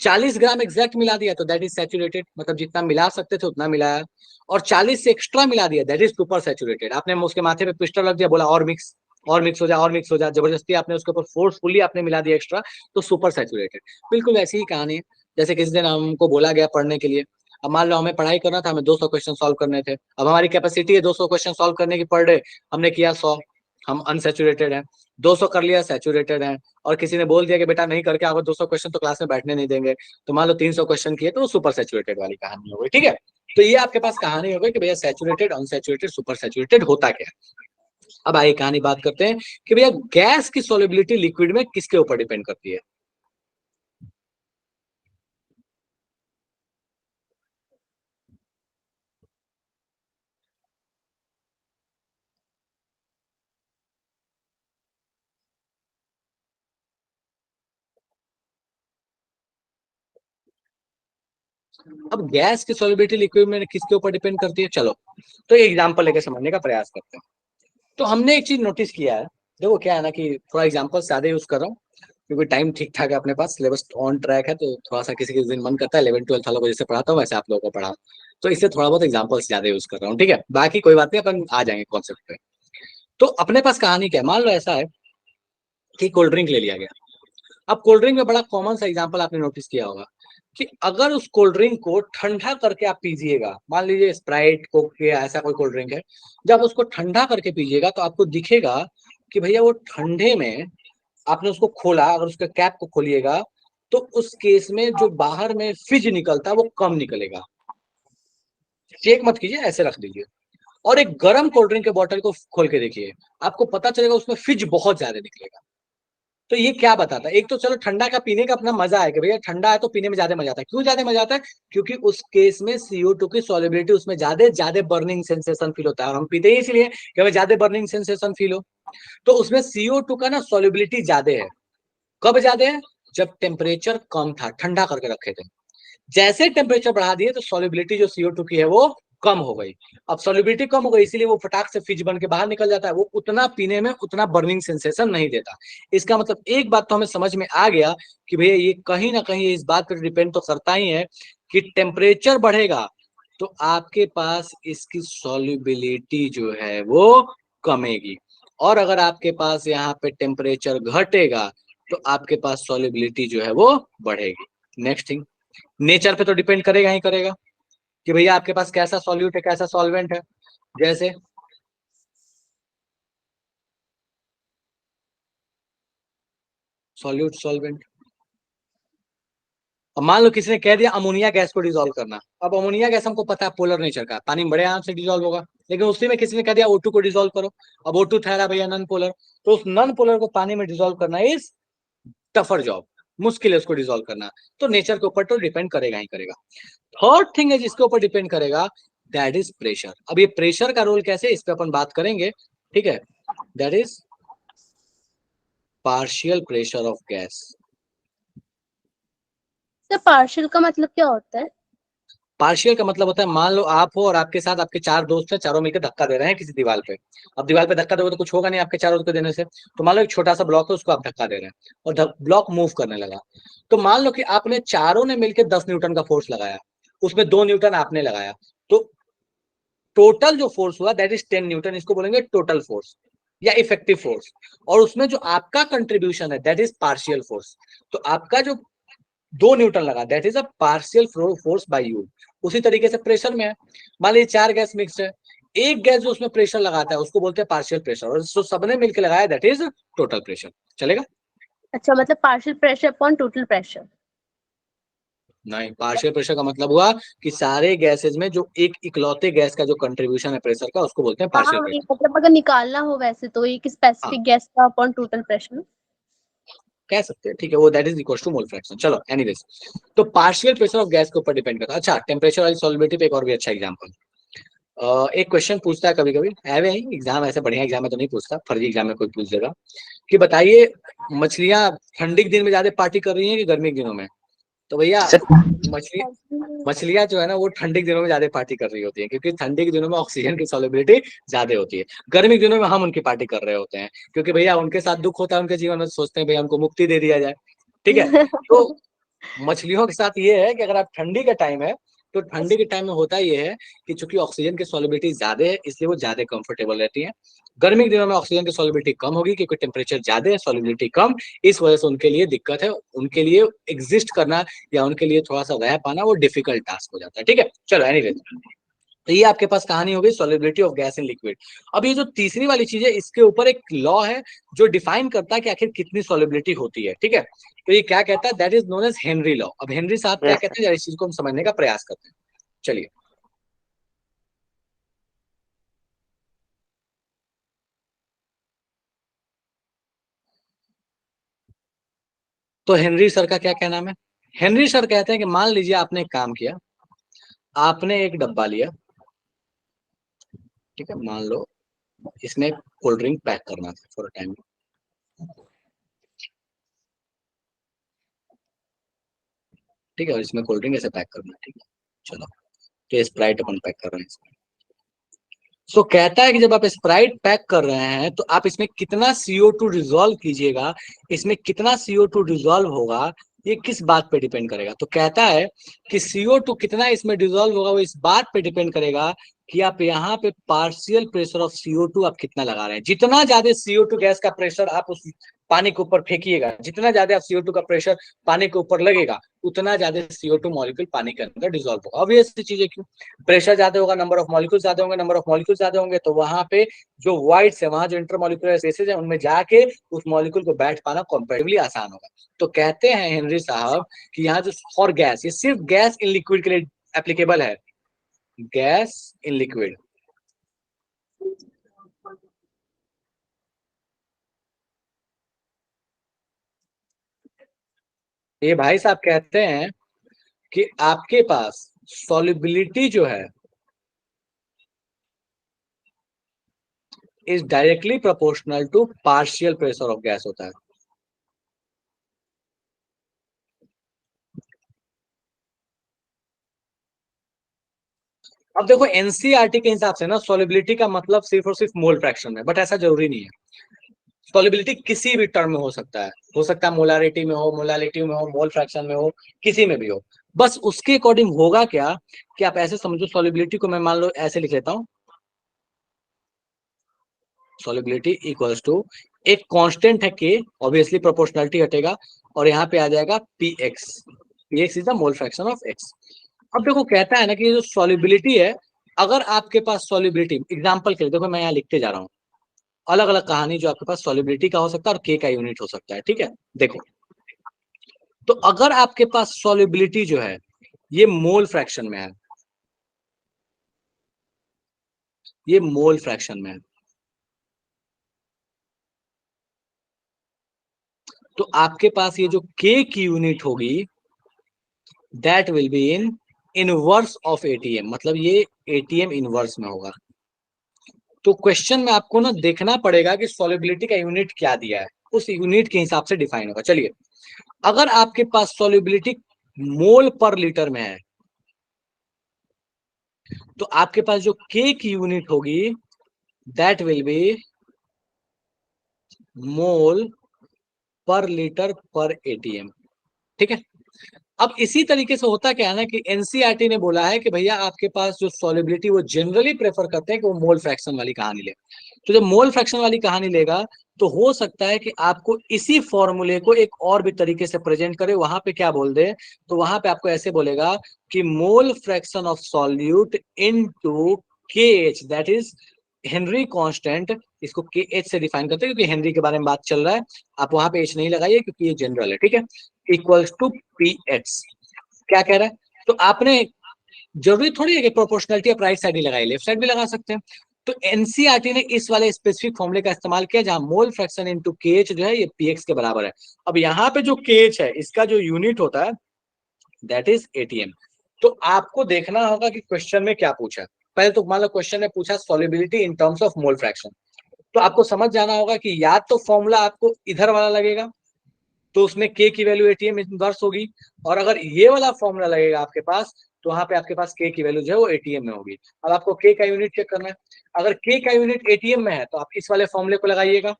S1: 40 ग्राम एग्जैक्ट मिला दिया तो दैट इज सैचुरेटेड, मतलब जितना मिला सकते थे उतना मिलाया। और 40 से एक्स्ट्रा मिला दिया दैट इज सुपर सैचुरेटेड। आपने उसके माथे पे पिस्टल रख दिया, बोला और मिक्स हो जा, और मिक्स हो जा, जबरदस्ती आपने उसके ऊपर फोर्सफुली आपने मिला दिया एक्स्ट्रा, तो सुपर सैचुरेटेड। बिल्कुल ऐसी ही कहानी है। जैसे किसी दिन हमको बोला गया पढ़ने के लिए, अब मान लो हमें पढ़ाई करना था, हमें 200 क्वेश्चन सॉल्व करने थे, अब हमारी कैपेसिटी है 200 क्वेश्चन सॉल्व करने की पर डे, हमने किया 100, हम अनसैचुरेटेड हैं। 200 कर लिया, सैचुरेटेड है। और किसी ने बोल दिया कि बेटा नहीं करके आओगे 200 क्वेश्चन तो क्लास में बैठने नहीं देंगे, तो मान लो 300 क्वेश्चन किए, तो वो सुपर सैचुरेटेड वाली कहानी हो गई, ठीक है। तो ये आपके पास कहानी हो गई कि भैया सैचुरेटेड, अनसैचुरेटेड, सुपर सैचुरेटेड होता क्या है। अब आइए कहानी बात करते हैं कि भैया गैस की सॉल्युबिलिटी लिक्विड में किसके ऊपर डिपेंड करती है। अब गैस की सॉल्युबिलिटी लिक्विड में किसके ऊपर डिपेंड करती है, चलो तो एग्जांपल लेके समझने का प्रयास करते हैं। तो हमने एक चीज नोटिस किया है, देखो क्या है ना कि थोड़ा एग्जांपल ज्यादा यूज कर रहा हूँ क्योंकि टाइम ठीक ठाक है अपने पास, सिलेबस ऑन ट्रैक है, तो थोड़ा सा किसी किसी दिन मन करता है 11 12 वालों को जैसे पढ़ाता हूँ वैसे आप लोगों को पढ़ा, तो इससे थोड़ा बहुत एग्जांपल्स ज्यादा यूज कर रहा हूँ, ठीक है, बाकी कोई बात नहीं, अपन आ जाएंगे कॉन्सेप्ट पे। तो अपने पास कहानी क्या है, मान लो ऐसा है कि कोल्ड ड्रिंक ले लिया गया। अब कोल्ड ड्रिंक में बड़ा कॉमन सा एग्जांपल आपने नोटिस किया होगा कि अगर उस कोल्ड ड्रिंक को ठंडा करके आप पीजिएगा, मान लीजिए स्प्राइट कोक या ऐसा कोई कोल्ड ड्रिंक है, जब उसको ठंडा करके पीजिएगा तो आपको दिखेगा कि भैया वो ठंडे में आपने उसको खोला, अगर उसके कैप को खोलिएगा तो उस केस में जो बाहर में फिज निकलता है वो कम निकलेगा। चेक मत कीजिए, ऐसे रख दीजिए। और एक गर्म कोल्ड ड्रिंक के बोतल को खोल के देखिए, आपको पता चलेगा उसमें फिज बहुत ज्यादा निकलेगा। तो ये क्या बताता है, एक तो चलो ठंडा का पीने का अपना मजा है कि भैया ठंडा है तो पीने में ज्यादा मजा आता है, क्यों ज्यादा मजा आता है, क्योंकि उस केस में CO2 की सॉलिबिलिटी उसमें ज्यादा ज्यादा बर्निंग सेंसेशन फील होता है, और हम पीते ही इसलिए कि हमें ज्यादा बर्निंग सेंसेशन फील हो। तो उसमें CO2 का ना सॉलिबिलिटी ज्यादा है। कब ज्यादा है, जब टेम्परेचर कम था, ठंडा करके रखे थे। जैसे टेम्परेचर बढ़ा दिए तो सॉलिबिलिटी जो CO2 की है वो कम हो गई। अब सॉलिबिलिटी कम हो गई इसीलिए वो फटाक से फिज बन के बाहर निकल जाता है, वो उतना पीने में उतना बर्निंग सेंसेशन नहीं देता। इसका मतलब एक बात तो हमें समझ में आ गया कि भैया ये कहीं ना कहीं इस बात पर डिपेंड तो करता ही है कि टेम्परेचर बढ़ेगा तो आपके पास इसकी सॉल्युबिलिटी जो है वो कमेगी, और अगर आपके पास यहाँ पे टेम्परेचर घटेगा तो आपके पास सॉल्युबिलिटी जो है वो बढ़ेगी। नेक्स्ट थिंग, नेचर पे तो डिपेंड करेगा ही करेगा कि भैया आपके पास कैसा सॉल्यूट है कैसा सॉल्वेंट है। जैसे सॉल्यूट सॉल्वेंट, अब मान लो किसी ने कह दिया अमोनिया गैस को डिसॉल्व करना, अब अमोनिया गैस हमको पता है पोलर नेचर का, पानी में बड़े आराम से डिसॉल्व होगा, लेकिन उसी में किसी ने कह दिया O2 को डिसॉल्व करो, अब O2 ठहरा भैया नॉन पोलर, तो उस नॉन पोलर को पानी में डिसॉल्व करना इज टफर जॉब, मुश्किल है उसको डिसॉल्व करना। तो नेचर के ऊपर तो डिपेंड करेगा ही करेगा। थर्ड थिंग है जिसके ऊपर डिपेंड करेगा, दैट इज प्रेशर। अब ये प्रेशर का रोल कैसे, इस पे अपन बात करेंगे, ठीक है। That is partial pressure of gas.
S2: तो पार्शियल का मतलब क्या होता है?
S1: पार्शियल का मतलब होता है, मान लो आप हो और आपके साथ आपके 4 दोस्त हैं, चारों मिलकर धक्का दे रहे हैं किसी दीवार पे। अब दीवार पे धक्का दोगे तो कुछ होगा नहीं आपके चारों को देने से, तो मान लो एक छोटा सा ब्लॉक है उसको आप धक्का दे रहे हैं और ब्लॉक मूव करने लगा। तो मान लो कि आपने चारों ने मिलकर 10 न्यूटन का फोर्स लगाया, उसमें 2 न्यूटन आपने लगाया, तो टोटल जो फोर्स हुआ दैट इज 10 न्यूटन, इसको बोलेंगे टोटल फोर्स या इफेक्टिव फोर्स। और उसमें जो आपका कंट्रीब्यूशन है दैट इज पार्शियल फोर्स। तो आपका जो 2 न्यूटन लगा that is a partial force by you. उसी तरीके से प्रेशर में है, मान लीजिए 4 गैस मिक्स है, एक गैस जो उसमें प्रेशर लगाता है उसको बोलते हैं पार्शियल प्रेशर, और जो सबने मिलकर लगाया दैट इज टोटल प्रेशर। चलेगा?
S2: अच्छा, मतलब partial pressure upon total pressure.
S1: नहीं, पार्शियल प्रेशर का मतलब हुआ कि सारे गैसेज में जो एक इकलौते गैस का जो कंट्रीब्यूशन है प्रेशर का उसको बोलते हैं
S2: हाँ
S1: पार्शियल
S2: वही,
S1: प्रेशर।
S2: मतलब अगर निकालना हो वैसे तो एक
S1: हाँ,
S2: स्पेसिफिक गैस का अपॉन टोटल प्रेशर।
S1: कह सकते हैं, ठीक है, वो that is equal to mole fraction. चलो एनीवेज, तो पार्शियल प्रेशर ऑफ गैस के ऊपर डिपेंड करता है। अच्छा, टेम्परेचर वाली सॉल्युबिलिटी पे एक और भी अच्छा एग्जांपल, एक क्वेश्चन पूछता है कभी कभी, है वे एग्जाम, ऐसे बढ़िया एग्जाम में तो नहीं पूछता, फर्जी एग्जाम में कोई पूछ देगा कि बताइए मछलियां ठंडी के दिन में ज्यादा पार्टी कर रही हैं कि गर्मी के दिनों में। तो भैया मछली मछलियां जो है ना वो ठंडी के दिनों में ज्यादा पार्टी कर रही होती हैं, क्योंकि ठंडी के दिनों में ऑक्सीजन की सॉल्युबिलिटी ज्यादा होती है। गर्मी के दिनों में हम उनकी पार्टी कर रहे होते हैं क्योंकि भैया उनके साथ दुख होता है उनके जीवन में, सोचते हैं भैया हमको मुक्ति दे दिया जाए, ठीक है। तो मछलियों के साथ ये है कि अगर आप ठंडी का टाइम है तो ठंडी के टाइम में होता ये है कि चूंकि ऑक्सीजन की सॉल्युबिलिटी ज्यादा है इसलिए वो ज्यादा कंफर्टेबल रहती है। गर्मी के दिनों में ऑक्सीजन की सॉल्युबिलिटी कम होगी क्योंकि टेम्परेचर ज्यादा है, सॉल्युबिलिटी कम, इस वजह से उनके लिए दिक्कत है, उनके लिए एग्जिस्ट करना या उनके लिए थोड़ा सा रह पाना वो डिफिकल्ट टास्क हो जाता है, ठीक है। चलो एनीवे, तो ये आपके पास कहानी हो गई solubility of gas in liquid. अब ये जो तीसरी वाली चीज है इसके ऊपर एक लॉ है जो डिफाइन करता है कि आखिर कितनी सॉलिबिलिटी होती है, ठीक है। तो ये क्या कहता है, that is known as Henry law. अब हेनरी साहब क्या
S3: यस
S1: कहते हैं इस चीज को हम समझने का प्रयास करते हैं। चलिए, तो हेनरी सर का क्या कहना है? हेनरी सर कहते हैं कि मान लीजिए आपने एक काम किया, आपने एक डब्बा लिया, ठीक है, मान लो इसमें कोल्ड ड्रिंक पैक करना था फॉर टाइम, ठीक है, और इसमें कोल्ड ड्रिंक ऐसे पैक करना है, ठीक है, चलो, तो स्प्राइट अपन पैक कर रहे हैं इसमें। सो कहता है कि जब आप स्प्राइट पैक कर रहे हैं तो आप इसमें कितना CO2 डिजोल्व कीजिएगा, इसमें कितना CO2 डिजोल्व होगा, ये किस बात पे डिपेंड करेगा? तो कहता है कि CO2 कितना इसमें डिजोल्व होगा वो इस बात पे डिपेंड करेगा कि आप यहाँ पे पार्शियल प्रेशर ऑफ CO2 आप कितना लगा रहे हैं। जितना ज्यादा CO2 गैस का प्रेशर आप उस पानी के ऊपर फेंकिएगा, जितना ज्यादा आप CO2 का प्रेशर पानी के ऊपर लगेगा, उतना ज्यादा CO2 मॉलिक्यूल पानी के अंदर डिजोल्व होगा। ऑब्वियस सी चीज है, क्यों? प्रेशर ज्यादा होगा, नंबर ऑफ मॉलिक्यूल ज्यादा होंगे, नंबर ऑफ मॉलिक्यूल ज्यादा होंगे, तो वहां पे जो वाइड्स है, वहां जो इंटरमॉलिक्यूलर स्पेसेस है, उनमें जाके उस मॉलिक्यूल को बैठ पाना कंपैरेटिवली आसान होगा। तो कहते हैं हेनरी साहब कि यहाँ जो फॉर गैस, ये सिर्फ गैस इन लिक्विड के लिए एप्लीकेबल है, गैस इन लिक्विड। ये भाई साहब कहते हैं कि आपके पास सॉल्युबिलिटी जो है is directly proportional to partial pressure of gas होता है। अब देखो एनसीईआरटी के हिसाब से ना सॉल्युबिलिटी का मतलब सिर्फ और सिर्फ मोल फ्रैक्शन में, बट ऐसा जरूरी नहीं है। सॉल्युबिलिटी किसी भी टर्म में हो सकता है मोलारिटी में हो, मोलालिटी में हो, मोल फ्रैक्शन में हो, किसी में भी हो। बस उसके अकॉर्डिंग होगा क्या कि आप ऐसे समझो, सॉल्युबिलिटी को मैं मान लो ऐसे लिख लेता हूं, सॉल्युबिलिटी इक्वल्स टू एक कांस्टेंट है के, ऑब्वियसली प्रोपोर्शनलिटी हटेगा, और यहाँ पे आ जाएगा px, px is the mole fraction of x। अब देखो कहता है ना कि जो सॉल्युबिलिटी है, अगर आपके पास सॉल्युबिलिटी, एग्जांपल के लिए देखो मैं यहाँ लिखते जा रहा हूँ अलग अलग कहानी जो आपके पास सॉल्युबिलिटी का हो सकता है और के का यूनिट हो सकता है, ठीक है। देखो, तो अगर आपके पास सॉल्युबिलिटी जो है ये मोल फ्रैक्शन में है, ये मोल फ्रैक्शन में है, तो आपके पास ये जो के की यूनिट होगी that will be in inverse of ATM, मतलब ये एटीएम इनवर्स में होगा। तो क्वेश्चन में आपको ना देखना पड़ेगा कि सॉल्युबिलिटी का यूनिट क्या दिया है, उस यूनिट के हिसाब से डिफाइन होगा। चलिए, अगर आपके पास सॉल्युबिलिटी मोल पर लीटर में है, तो आपके पास जो के की यूनिट होगी दैट विल बी मोल पर लीटर पर एटीएम, ठीक है। अब इसी तरीके से होता क्या है ना कि एनसीईआरटी ने बोला है कि भैया आपके पास जो सॉल्युबिलिटी, वो जनरली प्रेफर करते हैं कि वो मोल फ्रैक्शन वाली कहानी ले। तो जब मोल फ्रैक्शन वाली कहानी लेगा तो हो सकता है कि आपको इसी फॉर्मूले को एक और भी तरीके से प्रेजेंट करे, वहां पे क्या बोल दे, तो वहां पे आपको ऐसे बोलेगा कि mole fraction of solute into KH, that is Henry constant. इसको के एच से डिफाइन करते हैं क्योंकि हेनरी के बारे में बात चल रहा है, आप वहां पे एच नहीं लगाइए क्योंकि ये जनरल है, ठीक है। Equals to P H. क्या कह रहा है? तो आपने, जरूरी थोड़ी है कि प्रोपोर्शनलिटी आप राइट साइड ही लगाइए, लेफ्ट साइड भी लगा सकते हैं। तो एनसीईआरटी ने इस वाले स्पेसिफिक फॉर्मूले का इस्तेमाल किया जहां मोल फ्रैक्शन इनटू केएच जो है ये पीएक्स के बराबर है। अब यहाँ पे जो केएच है इसका जो यूनिट होता है दैट इज एटीएम। तो आपको देखना होगा कि क्वेश्चन में क्या पूछा है। पहले तो मान लो क्वेश्चन ने पूछा solubility in terms of mole fraction, तो आपको समझ जाना होगा कि या तो फॉर्मूला आपको इधर वाला लगेगा, तो उसमें के की वैल्यू एटीएम इनवर्स होगी, और अगर ये वाला फॉर्मूला लगेगा आपके पास, तो वहां पे आपके पास के की वैल्यू जो है वो एटीएम में होगी। अब आपको के का यूनिट चेक करना है, अगर के का यूनिट एटीएम में है तो आप इस वाले फॉर्मूले को लगाइएगा,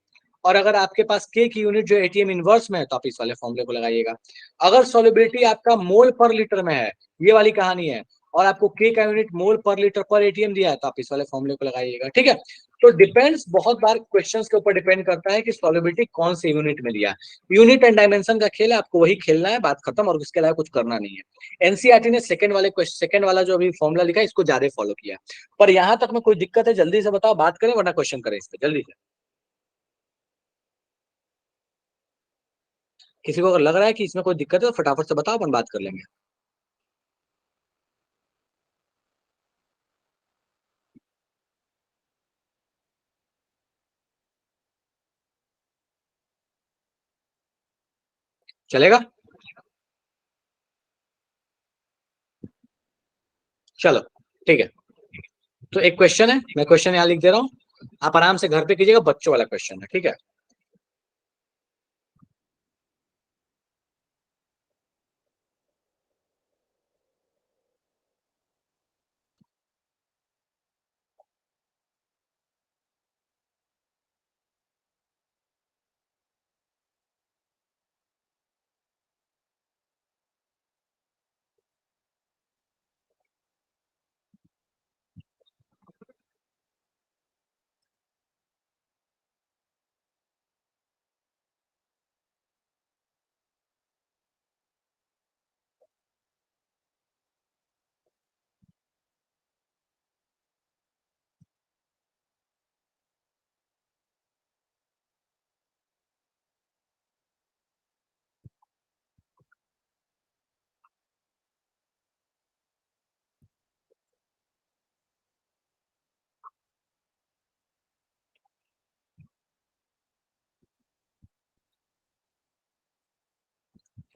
S1: और अगर आपके पास के की यूनिट जो एटीएम इनवर्स में है तो आप इस वाले फॉर्मूले को लगाइएगा। अगर सॉल्युबिलिटी आपका मोल पर लीटर में है, ये वाली कहानी है, और आपको के का यूनिट मोल पर लीटर पर एटीएम दिया है, तो आप इस वाले फॉर्मूले को लगाइएगा, ठीक है। तो डिपेंड्स, बहुत बार क्वेश्चंस के ऊपर डिपेंड करता है कि सॉल्युबिलिटी कौन से यूनिट में दिया है। यूनिट एंड डायमेंशन का खेल है, आपको वही खेलना है, बात खत्म, और उसके अलावा कुछ करना नहीं है। एनसीईआरटी ने सेकंड वाला जो अभी फॉर्मूला लिखा है इसको ज्यादा फॉलो किया। पर यहां तक में कोई दिक्कत है जल्दी से बताओ, बात करें वरना क्वेश्चन करें इस पे जल्दी से। किसी को अगर लग रहा है कि इसमें कोई दिक्कत है तो फटाफट से बताओ, अपन बात कर लेंगे। चलेगा? चलो ठीक है, तो एक क्वेश्चन है, मैं क्वेश्चन यहाँ लिख दे रहा हूँ, आप आराम से घर पे कीजिएगा, बच्चों वाला क्वेश्चन है, ठीक है?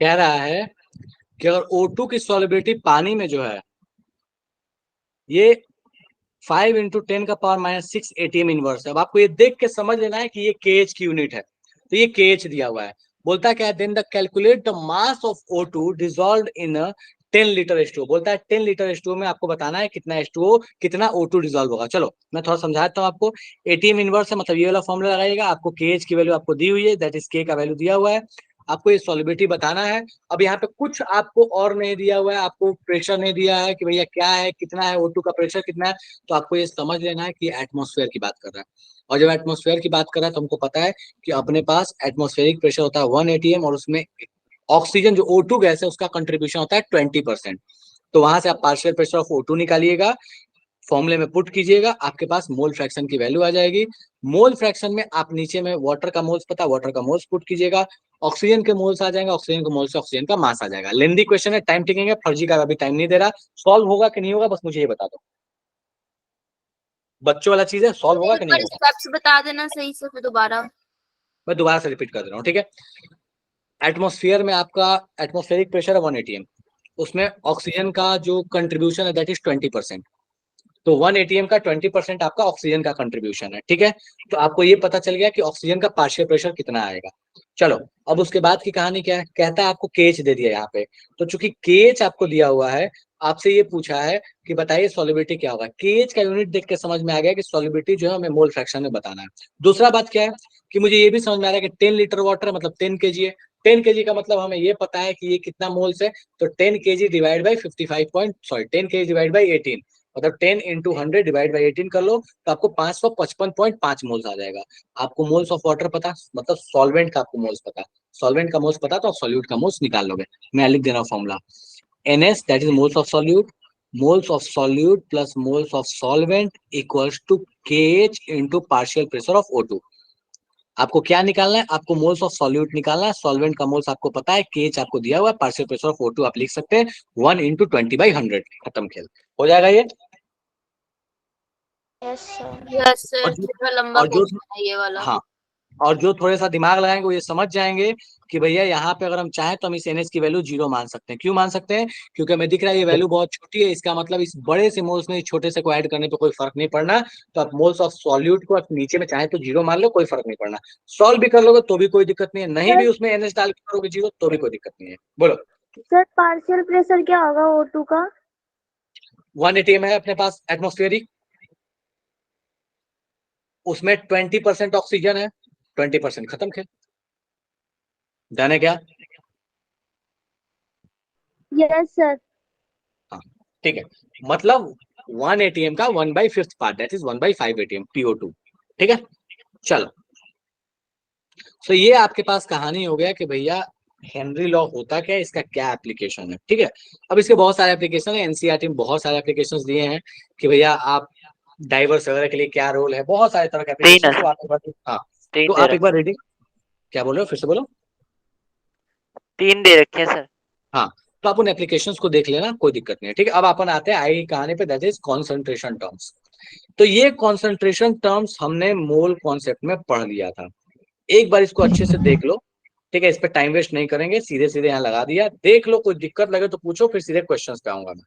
S1: कह रहा है कि अगर O2 की सॉलिबिलिटी पानी में जो है ये 5 × 10⁻⁻6 ATM इनवर्स है। अब आपको ये देख के समझ लेना है कि ये KH की यूनिट है, तो ये KH दिया हुआ है। बोलता क्या है, then the calculate the mass of O2 dissolved in 10 litre H2O। बोलता है 10 लीटर H2O में आपको बताना है कितना H2O, कितना O2 डिसॉल्व होगा। चलो मैं थोड़ा समझाता हूँ आपको। ATM इनवर्स है मतलब ये वाला फॉर्मूला लगाइएगा, आपको KH की वैल्यू आपको दी हुई है, दैट इज K का वैल्यू दिया हुआ है, आपको ये सॉलिबिलिटी बताना है। अब यहाँ पे कुछ आपको और नहीं दिया हुआ है, आपको प्रेशर नहीं दिया है कि भैया क्या है, कितना है O2 का प्रेशर कितना है, तो आपको ये समझ लेना है कि एटमॉस्फेयर की बात कर रहा है। और जब एटमॉस्फेयर की बात कर रहा है तो हमको पता है कि अपने पास एटमॉस्फेरिक प्रेशर होता है 1 ATM और उसमें ऑक्सीजन जो O2 गैस है उसका कंट्रीब्यूशन होता है 20%। तो वहां से आप पार्शियल प्रेशर ऑफ O2 निकालिएगा, फॉर्मूले में पुट कीजिएगा, आपके पास मोल फ्रैक्शन की वैल्यू आ जाएगी। मोल फ्रैक्शन में आप नीचे में वाटर का मोल्स पता, वाटर का मोल्स पुट कीजिएगा, ऑक्सीजन के मोल्स आ जाएंगे, ऑक्सीजन के मोल्स से ऑक्सीजन का मास आ जाएगा। लेंदी क्वेश्चन है, टाइम टेकिंग है, फर्जी का अभी टाइम नहीं दे रहा, सॉल्व होगा कि नहीं होगा बस मुझे ये बता दो। बच्चों वाला चीज है, सॉल्व होगा कि नहीं होगा?
S5: स्टेप्स बता देना सही से फिर दोबारा।
S1: मैं दोबारा से रिपीट कर दे रहा हूँ, ठीक है? एटमॉस्फेयर में आपका एटमॉस्फेरिक प्रेशर है 1 ATM, उसमें ऑक्सीजन का जो कंट्रीब्यूशन है दैट इज 20%। तो 1 ATM का 20% आपका ऑक्सीजन का कंट्रीब्यूशन है, ठीक है? तो आपको ये पता चल गया कि ऑक्सीजन का पार्शियल प्रेशर कितना आएगा। चलो अब उसके बाद की कहानी क्या है, कहता है आपको केएच दे दिया यहाँ पे, तो चूंकि केएच आपको दिया हुआ है, आपसे ये पूछा है कि बताइए सॉलिबिलिटी क्या होगा। केएच का यूनिट देख के समझ में आ गया कि सॉलिबिलिटी जो है हमें मोल फ्रैक्शन में बताना है। दूसरा बात क्या है कि मुझे ये भी समझ में आ रहा है कि 10 लीटर वाटर मतलब 10 kg है। 10 kg का मतलब हमें ये पता है कि ये कितना मोल्स है, तो 10 kg divide by 10 kg divide by 18, मतलब 10 × 100 डिवाइड बाई 18 कर लो तो आपको 555.5 मोल्स आ जाएगा। आपको मोल्स ऑफ वाटर पता, मतलब सॉल्वेंट का आपको मोल्स पता, सॉल्वेंट का मोल्स पता तो आप सॉल्यूट का मोल्स निकाल लोगे। मैं लिख दे रहा हूँ formula, NS that is moles of solute, moles of solute plus moles of solvent equals to KH into partial pressure of O2। आपको क्या निकालना है, आपको मोल्स ऑफ सॉल्यूट निकालना है, सॉल्वेंट का मोल्स आपको पता है, KH आपको दिया हुआ है, पार्शियल प्रेशर ऑफ O2 आप लिख सकते हैं 1 × 20/100। खत्म खेल, हो जाएगा ये।
S5: यस सर, थोड़ा लंबा
S1: और जो
S5: क्वेश्चन है ये वाला।
S1: हाँ, और जो थोड़े सा दिमाग लगाएंगे वो ये समझ जाएंगे कि भैया यहाँ पे अगर हम चाहें तो हम इस NH की वैल्यू 0 मान सकते हैं। क्यों मान सकते हैं? क्योंकि हमें दिख रहा है ये वैल्यू बहुत छोटी है, इसका मतलब इस बड़े से मोल्स में इस छोटे से को ऐड करने पे कोई फर्क नहीं पड़ना। तो आप मोल्स ऑफ सॉल्यूट को आप नीचे में चाहे तो 0 मान लो, कोई फर्क नहीं पड़ना। सॉल्व भी कर लोगे तो भी कोई दिक्कत नहीं है, नहीं भी उसमें NH डाल के करोगे 0 तो भी कोई दिक्कत नहीं है। बोलो
S6: सर पार्शियल प्रेशर क्या होगा O2 का?
S1: 1 ATM है अपने पास एटमॉस्फेरिक, उसमें 20% ऑक्सीजन है, 20%। खत्म खेल, डन है क्या?
S6: Yes sir.
S1: हाँ ठीक है, मतलब 1 ATM का 1/5 part that is 1/5 ATM PO2। ठीक है, चलो तो ये आपके पास कहानी हो गया कि भैया हेनरी लॉ होता क्या है, इसका क्या एप्लीकेशन है। ठीक है, अब इसके बहुत सारे एप्लीकेशन है, एनसीईआरटी में बहुत सारे एप्लीकेशंस दिए हैं कि भैया आप डाइवर्स वगैरह के लिए क्या रोल है, बहुत सारे तरह के एप्लीकेशन। तो आप एक बार, हाँ तो आप एक बार रीडिंग, क्या बोल रहे हो, फिर से बोलो।
S3: 3 दे रखे हैं सर।
S1: हाँ तो आप उन एप्लीकेशंस को देख लेना, कोई दिक्कत नहीं है। ठीक है, अब अपन आते हैं आई कहानी पे, दैट इज कॉन्सेंट्रेशन टर्म्स। तो ये कॉन्सेंट्रेशन टर्म्स हमने मोल कॉन्सेप्ट में पढ़ लिया था, एक बार इसको अच्छे से देख लो। ठीक है, इस पे टाइम वेस्ट नहीं करेंगे, सीधे सीधे यहाँ लगा दिया। देख लो, कोई दिक्कत लगे तो पूछो, फिर सीधे क्वेश्चंस पे आऊंगा मैं।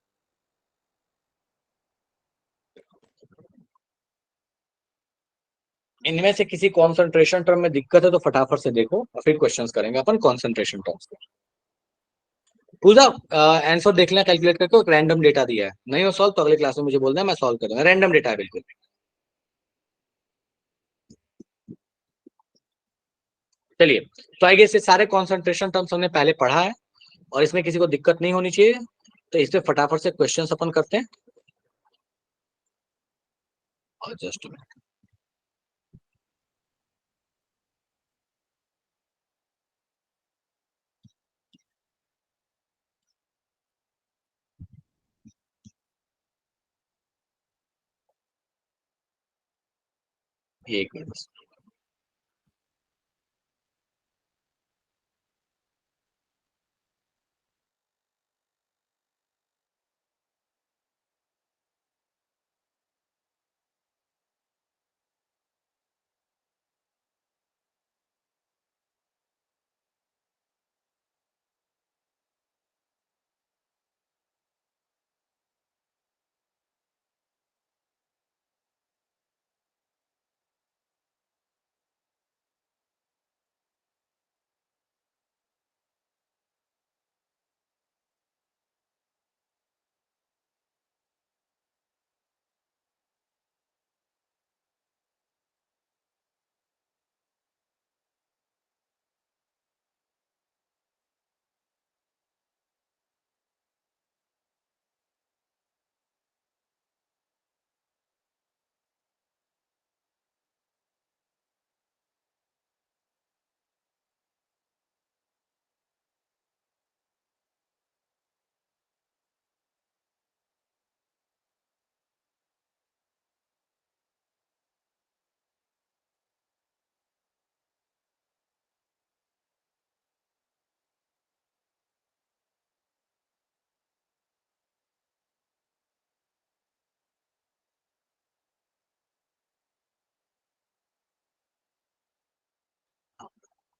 S1: इनमें से किसी कॉन्सेंट्रेशन टर्म में दिक्कत है तो फटाफट से देखो, और फिर क्वेश्चंस करेंगे अपन कॉन्सेंट्रेशन टर्म्स पे। पूजा आंसर देख लें कैलकुलेट करके, एक रैंडम डेटा दिया है, नहीं हो सॉल्व तो अगले क्लास में मुझे बोल दें, मैं सॉल्व करूंगा। रैंडम डेटा है बिल्कुल। चलिए, तो आई गेस ये सारे कॉन्सेंट्रेशन टर्म्स हमने पहले पढ़ा है, और इसमें किसी को दिक्कत नहीं होनी चाहिए, तो इस पे फटाफट से क्वेश्चंस अपन करते हैं। और जस्ट एक मिनट।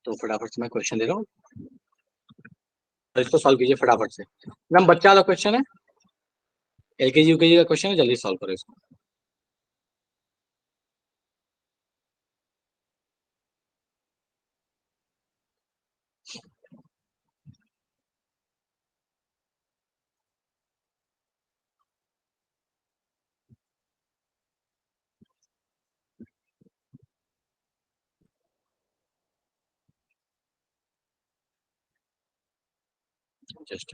S1: तो फटाफट से मैं क्वेश्चन दे रहा हूँ, तो इसको सॉल्व कीजिए फटाफट से। मैम बच्चा वाला क्वेश्चन है, एलकेजी यूकेजी का क्वेश्चन है, जल्दी सॉल्व करो इसको। जस्ट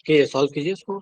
S1: कीजिए, सॉल्व कीजिए इसको।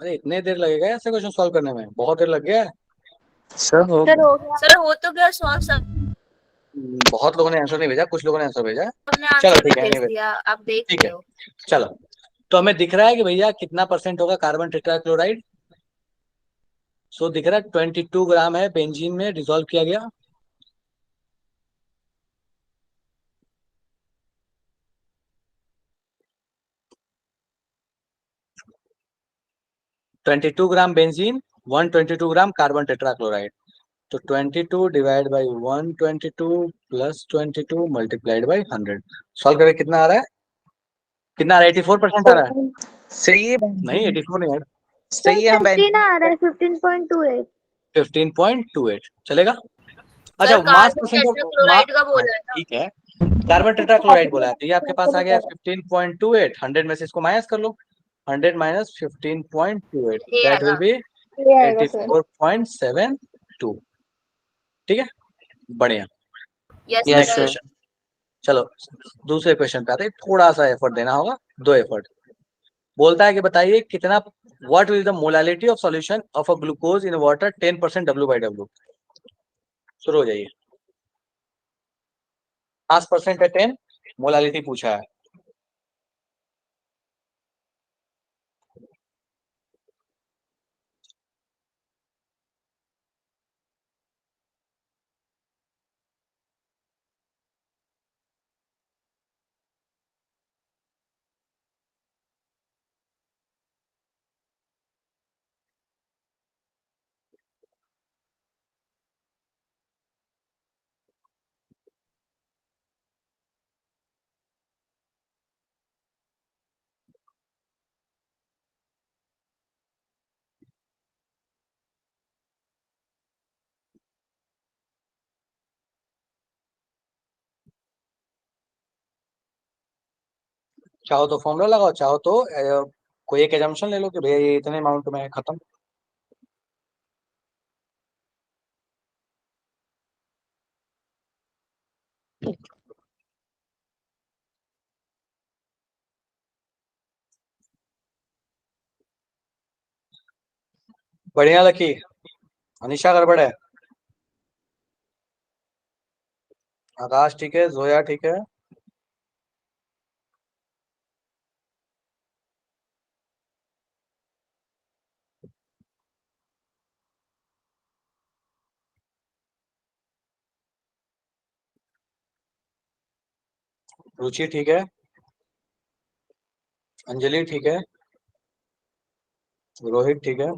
S1: अरे इतने देर लगेगा ऐसे क्वेश्चन सॉल्व करने में? बहुत देर लग गया है।
S4: सर हो
S2: सर हो गया।
S5: सर हो तो गया सॉल्व, सब
S1: बहुत लोगों ने आंसर नहीं भेजा, कुछ लोगों ने आंसर भेजा है।
S5: सबने
S1: चलो
S5: आंसर भी
S1: ठीक है,
S5: भेज
S1: anyway,
S5: दिया, आप देख
S1: ठीक है।
S5: रहे हो।
S1: चलो, तो हमें दिख रहा है कि भैया कितना परसेंट होगा कार्बन टेट्राक्लोराइड। सो दिख रहा है 22 ग्राम है बेंजीन में डिसॉल्व किया गया। Twenty two gram benzene, 122 gram carbon tetrachloride. तो 22 divide by 122 plus 22 multiplied by 100। Solve करके कितना आ रहा है? कितना आ रहा है? 84% आ रहा है?
S4: सही है
S1: नहीं, 84 नहीं है,
S6: सर
S4: सही है हम
S6: 15 आ रहा है, 15.28।
S1: 15.28 चलेगा। अच्छा,
S5: sir
S1: mass
S5: carbon
S1: percent of
S5: tetrachloride का
S1: हाँ
S5: बोला है ना।
S1: ठीक है, कार्बन टेट्राक्लोराइड बोला है, तो ये आपके पास आ गया 15.28। 100 में से इसको माइनस कर लो, 100 माइनस 15.28,
S5: ये
S1: दैट विल
S5: आएगा।
S1: बी
S2: ये आएगा सर।
S1: 84.72। ठीक है, बढ़िया।
S5: Yes
S4: yes
S1: next
S5: sir.
S4: Sir.
S1: Question. चलो दूसरे क्वेश्चन पे आते हैं, थोड़ा सा एफर्ट देना होगा, 2 एफर्ट। बोलता है कि बताइए कितना, what will the molality of solution of a glucose in water 10% W/W। शुरू हो जाइए। 5% है 10, मोलालिटी पूछा है। चाहो तो फॉर्मूला लगाओ, चाहो तो कोई एक एजम्पशन ले लो कि भैया ये इतने अमाउंट में है, खत्म। बढ़िया लकी। अनिशा गड़बड़ है, आकाश ठीक है, जोया ठीक है, रुचि ठीक है, अंजलि ठीक है, रोहित ठीक है,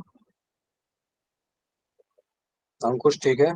S1: अंकुश ठीक है।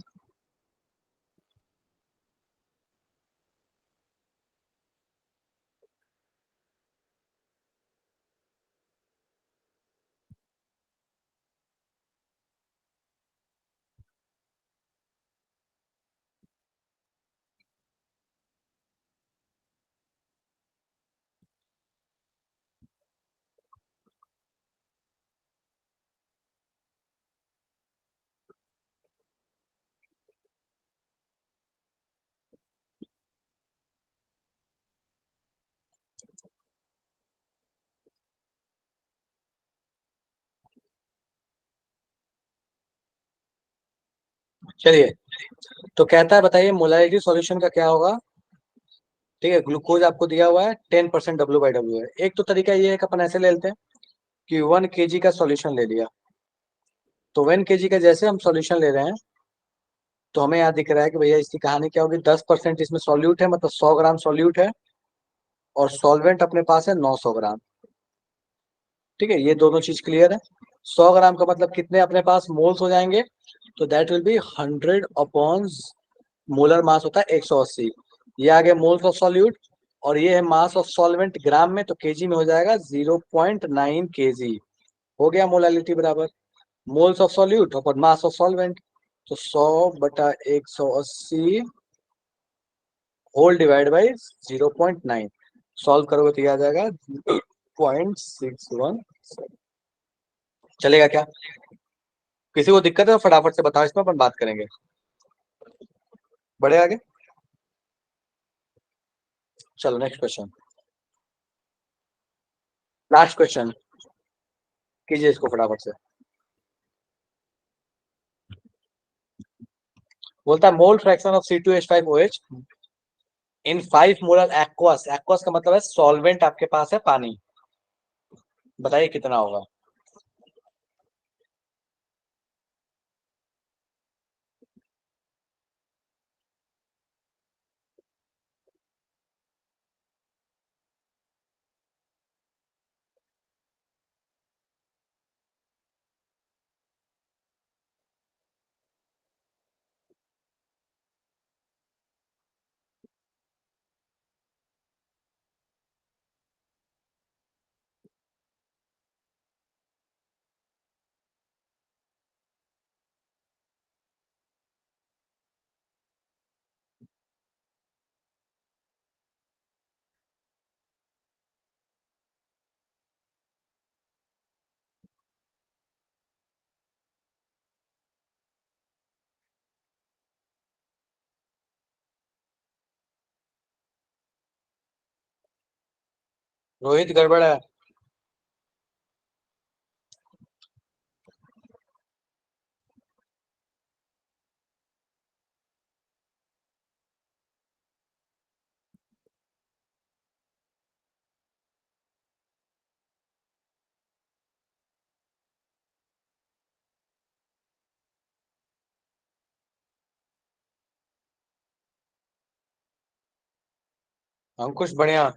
S1: चलिए, तो कहता है बताइए मोलारिटी सॉल्यूशन का क्या होगा। ठीक है, ग्लूकोज आपको दिया हुआ है 10% W/W है। एक तो तरीका ये है कि अपन ऐसे ले लेते हैं कि 1 kg का सॉल्यूशन ले लिया, तो 1 kg का जैसे हम सॉल्यूशन ले रहे हैं, तो हमें यहाँ दिख रहा है कि भैया इसकी कहानी क्या होगी। 10% इसमें सॉल्यूट है, मतलब 100 ग्राम सॉल्यूट है, और सॉल्वेंट अपने पास है 900 ग्राम। ठीक है, ये दोनों चीज क्लियर है। 100 ग्राम का मतलब कितने अपने पास मोल्स हो जाएंगे, तो that will be 100 upon, molar mass होता है 180। ये आ गया मोल्स ऑफ सॉल्यूट, और ये है मास ऑफ सॉल्वेंट ग्राम में, तो केजी में हो जाएगा 0.9 kg। हो गया मोलालिटी बराबर moles of solute upon mass of solvent. तो 100/180 होल डिवाइड बाई 0.9। सॉल्व करोगे तो ये आ जाएगा 0.617। चलेगा क्या? किसी को दिक्कत है तो फटाफट से बताओ, इसमें अपन बात करेंगे। बढ़े आगे। चलो नेक्स्ट क्वेश्चन, लास्ट क्वेश्चन, कीजिए इसको फटाफट से। बोलता है mole fraction of C2H5OH in 5 molar aqueous. Aqueous का मतलब है सॉल्वेंट आपके पास है पानी, बताइए कितना होगा। रोहित गड़बड़ है। अंकुश बढ़िया।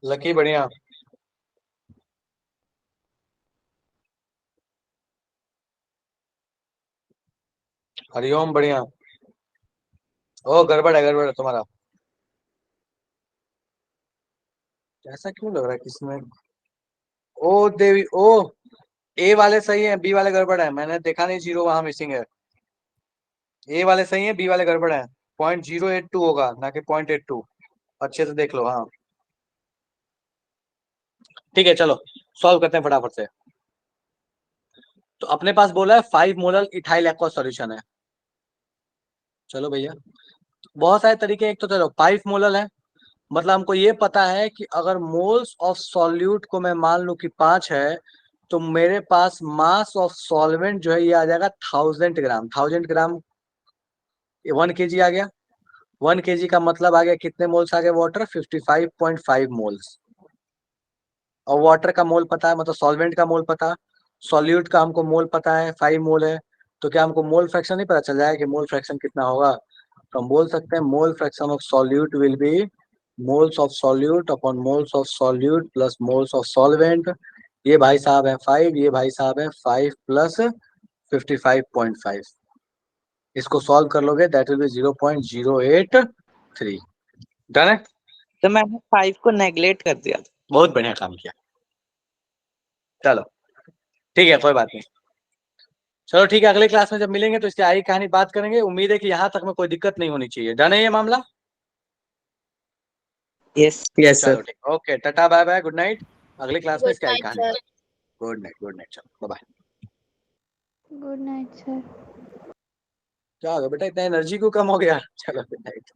S1: लकी बढ़िया। हरिओम बढ़िया। ओ गड़बड़ है तुम्हारा। ऐसा क्यों लग रहा है किसमें? ओ देवी ओ, ए वाले सही है, बी वाले गड़बड़ है, मैंने देखा नहीं, जीरो वहां मिसिंग है। ए वाले सही है, बी वाले गड़बड़ है। 0.082 होगा ना कि 0.82। अच्छे से देख लो। हाँ ठीक है, चलो सॉल्व करते हैं फटाफट से। तो अपने पास बोला है 5 मोलर इथाइल एक्वा सॉल्यूशन है। चलो भैया, बहुत सारे तरीके। एक तो चलो 5 मोलर है, मतलब हमको ये पता है कि अगर मोल्स ऑफ सॉल्यूट को मैं मान लूं कि 5 है, तो मेरे पास मास ऑफ सॉल्वेंट जो है ये आ जाएगा 1000 ग्राम। 1000 ग्राम 1 kg आ गया। 1 kg का मतलब आ गया कितने मोल्स आ गए? Water 55.5 moles. और वाटर का मोल पता है, मतलब सॉल्वेंट का मोल पता, सॉल्यूट का हमको मोल पता है 5 मोल है। तो क्या हमको मोल फ्रैक्शन नहीं पता चल जाएगा कि मोल फ्रैक्शन कितना होगा? तो हम बोल सकते हैं mole fraction of solute will be moles of solute upon moles of solute plus moles of solvent. ये भाई साहब है 5, ये भाई साहब है 5 प्लस 55.5। इसको सॉल्व कर लोगे दैट विल बी 0.083। डन है।
S4: तो मैंने 5 को नेगलेक्ट कर दिया।
S1: बहुत बढ़िया काम किया। चलो ठीक है, कोई बात नहीं। चलो ठीक है, अगले क्लास में जब मिलेंगे तो इसकी आगे कहानी बात करेंगे। उम्मीद है कि यहाँ तक में कोई दिक्कत नहीं होनी चाहिए। डन है ये मामला?
S4: यस यस
S1: चलो
S4: सर।
S1: ठीक, okay, tata bye bye, good night. अगली क्लास में
S5: Good
S1: इसकी आगे
S5: night,
S1: कहानी।
S5: sir.
S1: गुड नाइट, चलो बाय।
S6: Good night, sir.
S1: क्या हो गया बेटा, इतना एनर्जी क्यों कम हो गया? चलो गुड नाइट।